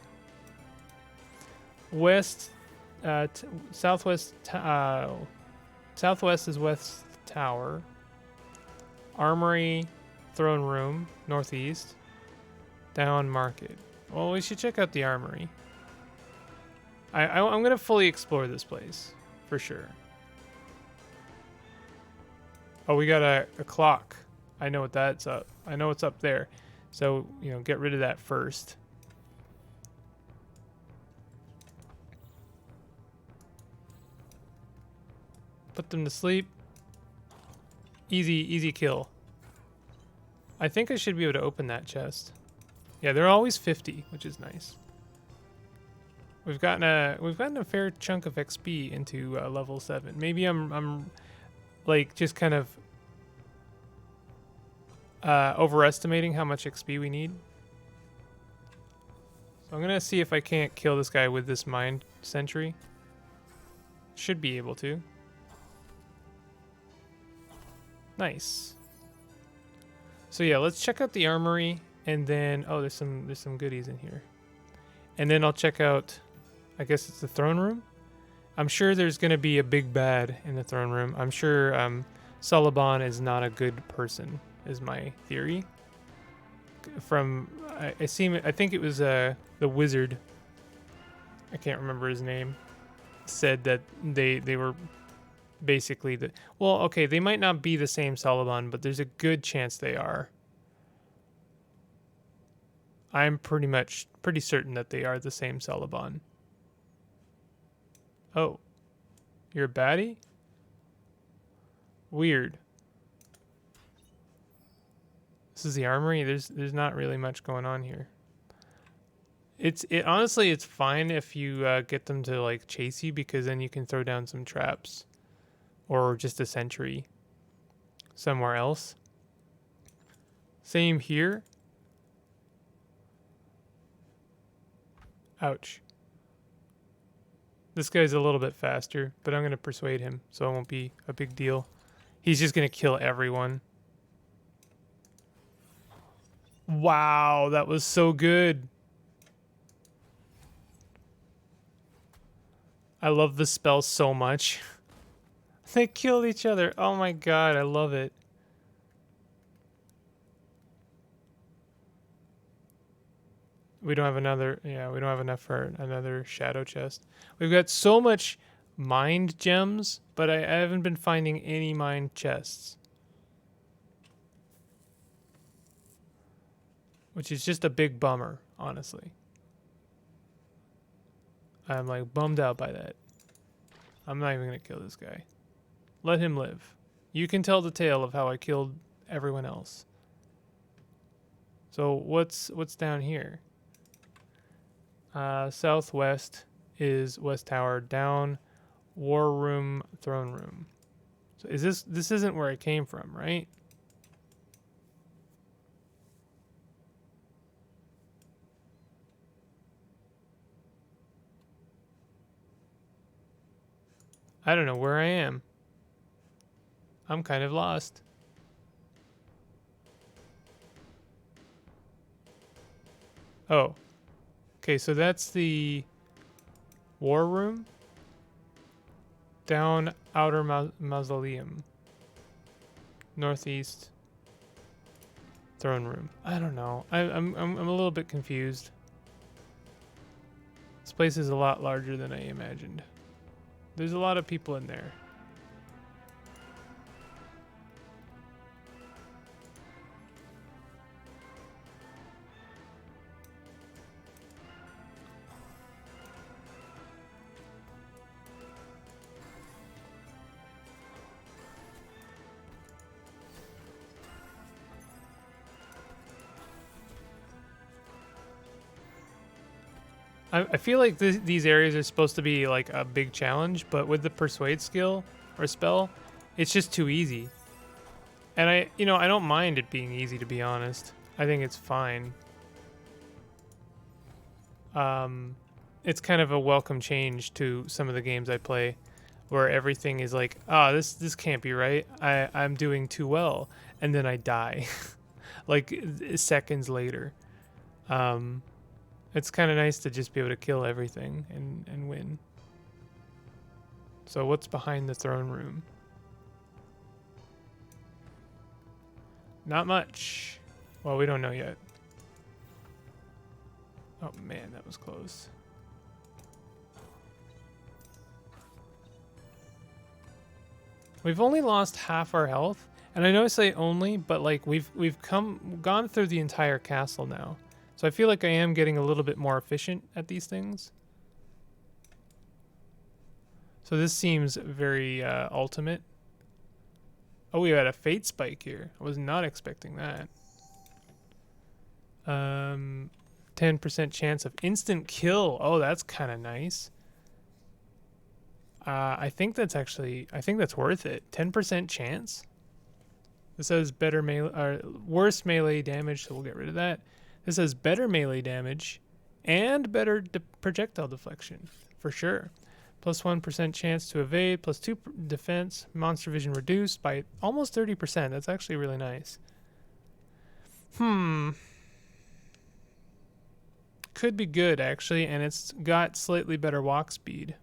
West, southwest, southwest is West Tower. Armory, throne room, northeast, down market. Well, we should check out the armory. I'm gonna fully explore this place for sure. Oh, we got a clock. I know what that's up. I know what's up there. So, you know, get rid of that first. Put them to sleep. Easy kill. I think I should be able to open that chest. Yeah, they're always 50, which is nice. We've gotten a fair chunk of XP into level 7. Maybe I'm like just kind of overestimating how much XP we need. So I'm gonna see if I can't kill this guy with this mind sentry. Should be able to. Nice. So yeah, let's check out the armory, and then there's some goodies in here. And then I'll check out, I guess it's the throne room. I'm sure there's gonna be a big bad in the throne room. I'm sure Soliban is not a good person, is my theory. From I think it was the wizard. I can't remember his name. Said that they were basically okay, they might not be the same Soliban, but there's a good chance they are. I'm pretty certain that they are the same Soliban. Oh, you're a baddie? Weird. This is the armory. There's not really much going on here. Honestly, it's fine if you get them to like chase you, because then you can throw down some traps. Or just a sentry somewhere else. Same here. Ouch. This guy's a little bit faster, but I'm going to persuade him, so it won't be a big deal. He's just going to kill everyone. Wow, that was so good. I love the spell so much. They killed each other. Oh my god, I love it. We don't have we don't have enough for another shadow chest. We've got so much mind gems, but I haven't been finding any mind chests. Which is just a big bummer, honestly. I'm like bummed out by that. I'm not even gonna kill this guy. Let him live. You can tell the tale of how I killed everyone else. So what's down here? Southwest is West Tower, down War Room, Throne Room. So is this isn't where I came from, right? I don't know where I am. I'm kind of lost. Oh. Okay, so that's the war room. Down outer mausoleum. Northeast. Throne room. I don't know. I'm a little bit confused. This place is a lot larger than I imagined. There's a lot of people in there. I feel like these areas are supposed to be like a big challenge, but with the persuade skill or spell, it's just too easy. And I don't mind it being easy, to be honest. I think it's fine. It's kind of a welcome change to some of the games I play, where everything is like, this can't be right. I'm doing too well, and then I die, like seconds later. It's kind of nice to just be able to kill everything and win. So what's behind the throne room? Not much. Well, we don't know yet. Oh man, that was close. We've only lost half our health, and I know I say only, but like we've gone through the entire castle now, so I feel like I am getting a little bit more efficient at these things. So this seems very ultimate. Oh, we had a fate spike here. I was not expecting that. 10% chance of instant kill. Oh, that's kind of nice. I think that's worth it. 10% chance. This says better melee, or worse melee damage, so we'll get rid of that. This says better melee damage and better projectile deflection, for sure. Plus 1% chance to evade, plus 2 defense, monster vision reduced by almost 30%. That's actually really nice. Could be good, actually, and it's got slightly better walk speed.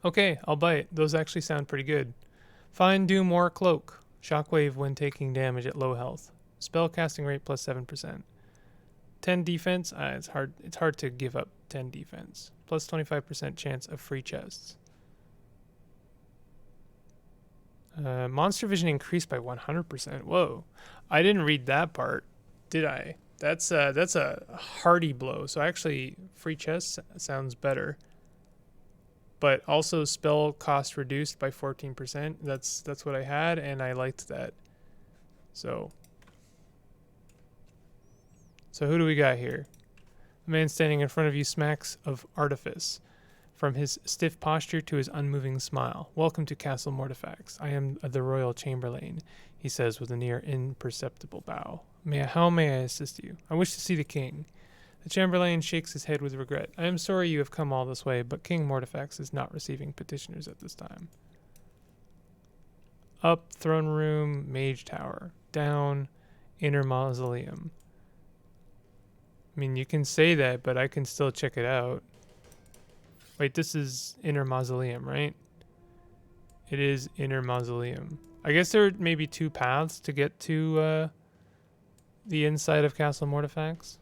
Okay, I'll bite. Those actually sound pretty good. Find Doom or Cloak. Shockwave when taking damage at low health. Spell casting rate plus 7%. 10 defense. It's hard to give up 10 defense. Plus 25% chance of free chests. Monster vision increased by 100%. Whoa. I didn't read that part, did I? That's a hearty blow. So actually, free chest sounds better. But also spell cost reduced by 14%. That's what I had, and I liked that. So who do we got here? The man standing in front of you smacks of artifice. From his stiff posture to his unmoving smile. Welcome to Castle Mortifax. I am the Royal Chamberlain, he says with a near imperceptible bow. How may I assist you? I wish to see the king. The Chamberlain shakes his head with regret. I am sorry you have come all this way, but King Mortifax is not receiving petitioners at this time. Up, throne room, mage tower. Down, inner mausoleum. I mean, you can say that, but I can still check it out. Wait, this is inner mausoleum, right? It is inner mausoleum. I guess there may be 2 paths to get to the inside of Castle Mortifax.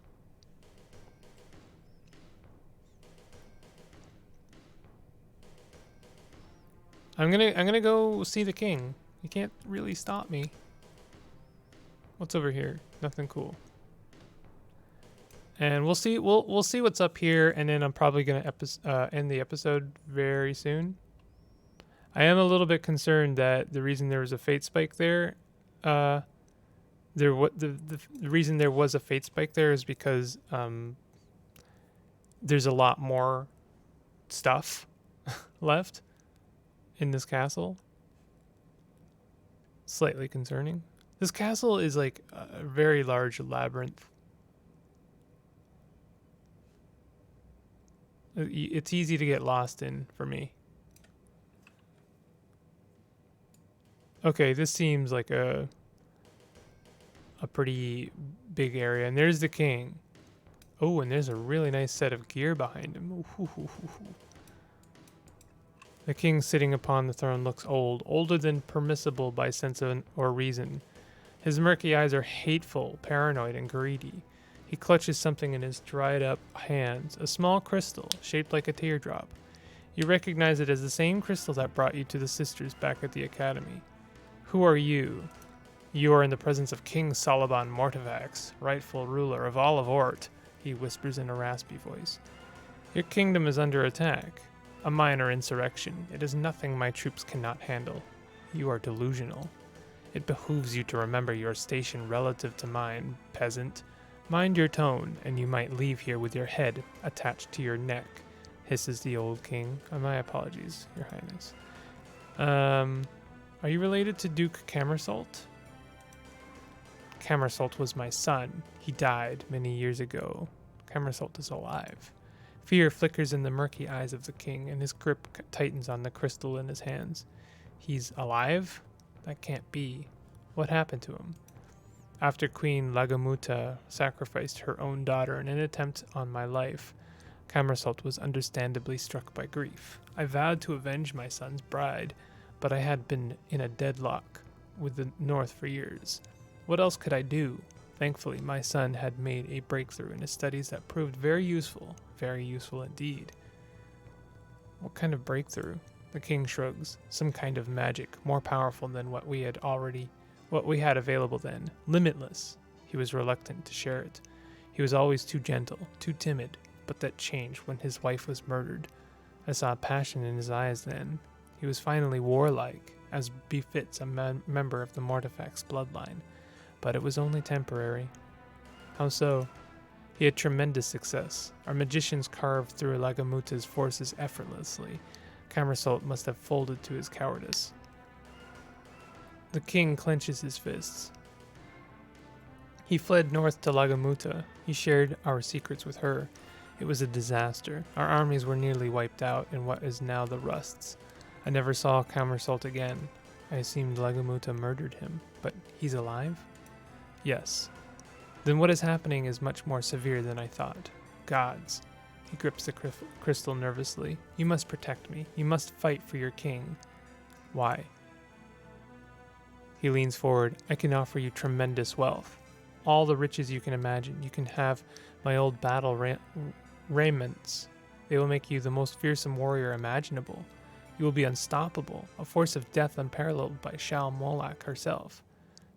I'm gonna go see the king. You can't really stop me. What's over here? Nothing cool. And we'll see what's up here, and then I'm probably gonna end the episode very soon. I am a little bit concerned that the reason there was a fate spike there, the reason there was a fate spike there is because there's a lot more stuff left in this castle. Slightly concerning. This castle is like a very large labyrinth. It's easy to get lost in for me. Okay, this seems like a pretty big area. And there's the king. Oh, and there's a really nice set of gear behind him. The king sitting upon the throne looks old, older than permissible by sense or reason. His murky eyes are hateful, paranoid, and greedy. He clutches something in his dried up hands, a small crystal shaped like a teardrop. You recognize it as the same crystal that brought you to the sisters back at the academy. Who are you? You are in the presence of King Soliban Mortifax, rightful ruler of all of Ort, he whispers in a raspy voice. Your kingdom is under attack. A minor insurrection. It is nothing my troops cannot handle. You are delusional. It behooves you to remember your station relative to mine, peasant. Mind your tone, and you might leave here with your head attached to your neck, hisses the old king. My apologies, your highness. Are you related to Duke Camersalt? Camersalt was my son. He died many years ago. Camersalt is alive. Fear flickers in the murky eyes of the king, and his grip tightens on the crystal in his hands. He's alive? That can't be. What happened to him? After Queen Lagamuta sacrificed her own daughter in an attempt on my life, Camersalt was understandably struck by grief. I vowed to avenge my son's bride, but I had been in a deadlock. with the North for years. What else could I do? Thankfully, my son had made a breakthrough in his studies that proved very useful indeed. What kind of breakthrough? The king shrugs. Some kind of magic, more powerful than what we had available then. Limitless. He was reluctant to share it. He was always too gentle, too timid, but that changed when his wife was murdered. I saw passion in his eyes then. He was finally warlike, as befits a member of the Mortifax bloodline. But it was only temporary. How so? He had tremendous success. Our magicians carved through Lagamuta's forces effortlessly. Camersault must have folded to his cowardice. The king clenches his fists. He fled north to Lagamuta. He shared our secrets with her. It was a disaster. Our armies were nearly wiped out in what is now the Rusts. I never saw Camersault again. I assumed Lagamuta murdered him, but he's alive? Yes. Then what is happening is much more severe than I thought. Gods. He grips the crystal nervously. You must protect me. You must fight for your king. Why? He leans forward. I can offer you tremendous wealth. All the riches you can imagine. You can have my old battle raiments. They will make you the most fearsome warrior imaginable. You will be unstoppable, a force of death unparalleled by Shal Molak herself.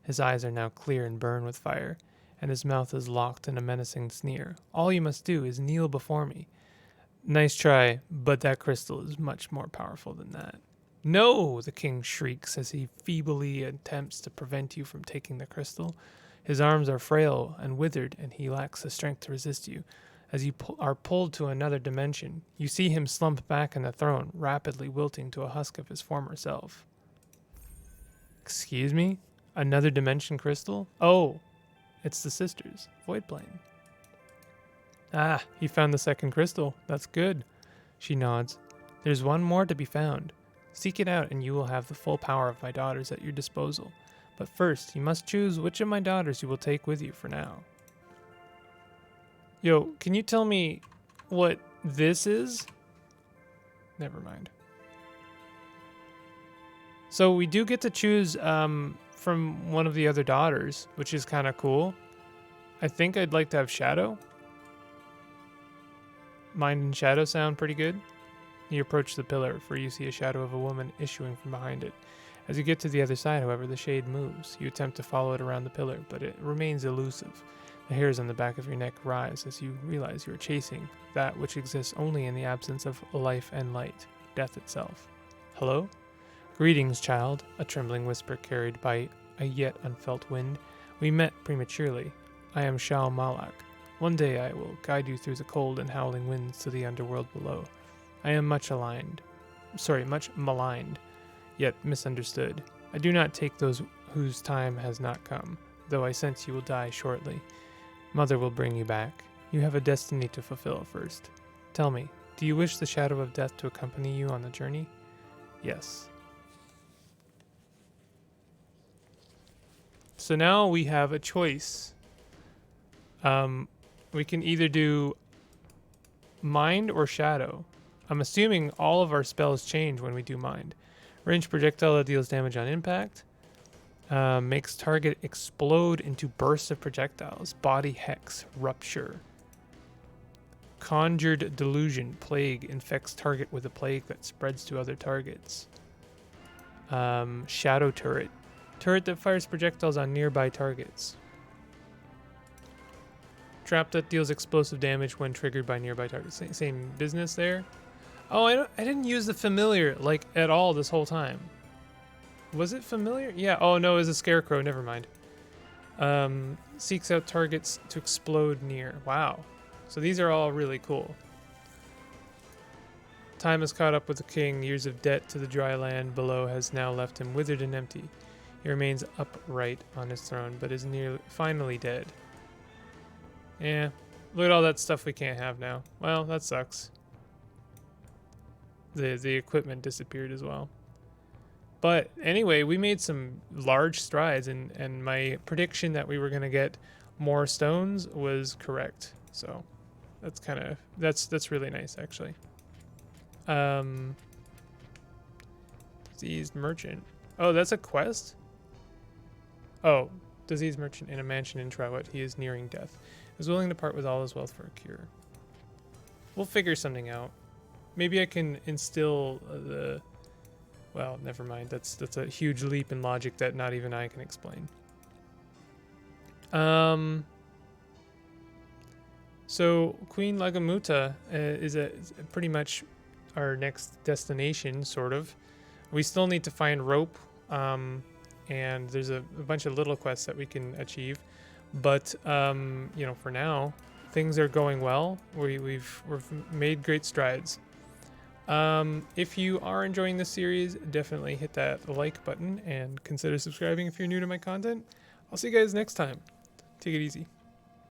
His eyes are now clear and burn with fire, and his mouth is locked in a menacing sneer. All you must do is kneel before me. Nice try, but that crystal is much more powerful than that. No, the king shrieks as he feebly attempts to prevent you from taking the crystal. His arms are frail and withered, and he lacks the strength to resist you. As you are pulled to another dimension, you see him slump back in the throne, rapidly wilting to a husk of his former self. Excuse me? Another dimension crystal? Oh, it's the sisters. Voidplane. Ah, he found the second crystal. That's good. She nods. There's one more to be found. Seek it out and you will have the full power of my daughters at your disposal. But first, you must choose which of my daughters you will take with you for now. Yo, can you tell me what this is? Never mind. So we do get to choose from one of the other daughters, which is kind of cool. I think I'd like to have Shadow. Mind and Shadow sound pretty good. You approach the pillar, for you see a shadow of a woman issuing from behind it. As you get to the other side, however, the shade moves. You attempt to follow it around the pillar, but it remains elusive. The hairs on the back of your neck rise as you realize you are chasing that which exists only in the absence of life and light, death itself. Hello? Greetings, child, a trembling whisper carried by a yet unfelt wind. We met prematurely. I am Shao Malak. One day I will guide you through the cold and howling winds to the underworld below. I am much maligned, yet misunderstood. I do not take those whose time has not come, though I sense you will die shortly. Mother will bring you back. You have a destiny to fulfill first. Tell me, do you wish the shadow of death to accompany you on the journey? Yes. So now we have a choice. We can either do mind or shadow. I'm assuming all of our spells change when we do mind. Range projectile that deals damage on impact. Makes target explode into bursts of projectiles. Body hex, rupture. Conjured delusion, plague, infects target with a plague that spreads to other targets. Shadow turret. Turret that fires projectiles on nearby targets. Trap that deals explosive damage when triggered by nearby targets. Same business there. Oh, I didn't use the familiar like at all this whole time. Was it familiar? Yeah. Oh no, it was a scarecrow. Never mind. Seeks out targets to explode near. Wow. So these are all really cool. Time has caught up with the king. Years of debt to the dry land below has now left him withered and empty. He remains upright on his throne, but is finally dead. Yeah. Look at all that stuff we can't have now. Well, that sucks. The equipment disappeared as well. But anyway, we made some large strides, and my prediction that we were going to get more stones was correct. So that's that's really nice, actually. Diseased merchant. Oh, that's a quest? Oh, disease merchant in a mansion in Trowet. He is nearing death. Is willing to part with all his wealth for a cure. We'll figure something out. Maybe I can instill the... Well, never mind. That's a huge leap in logic that not even I can explain. So Queen Lagamuta is pretty much our next destination, sort of. We still need to find rope, and there's a bunch of little quests that we can achieve. But you know, for now, things are going well. We've made great strides. If you are enjoying this series, definitely hit that like button and consider subscribing if you're new to my content. I'll see you guys next time. Take it easy.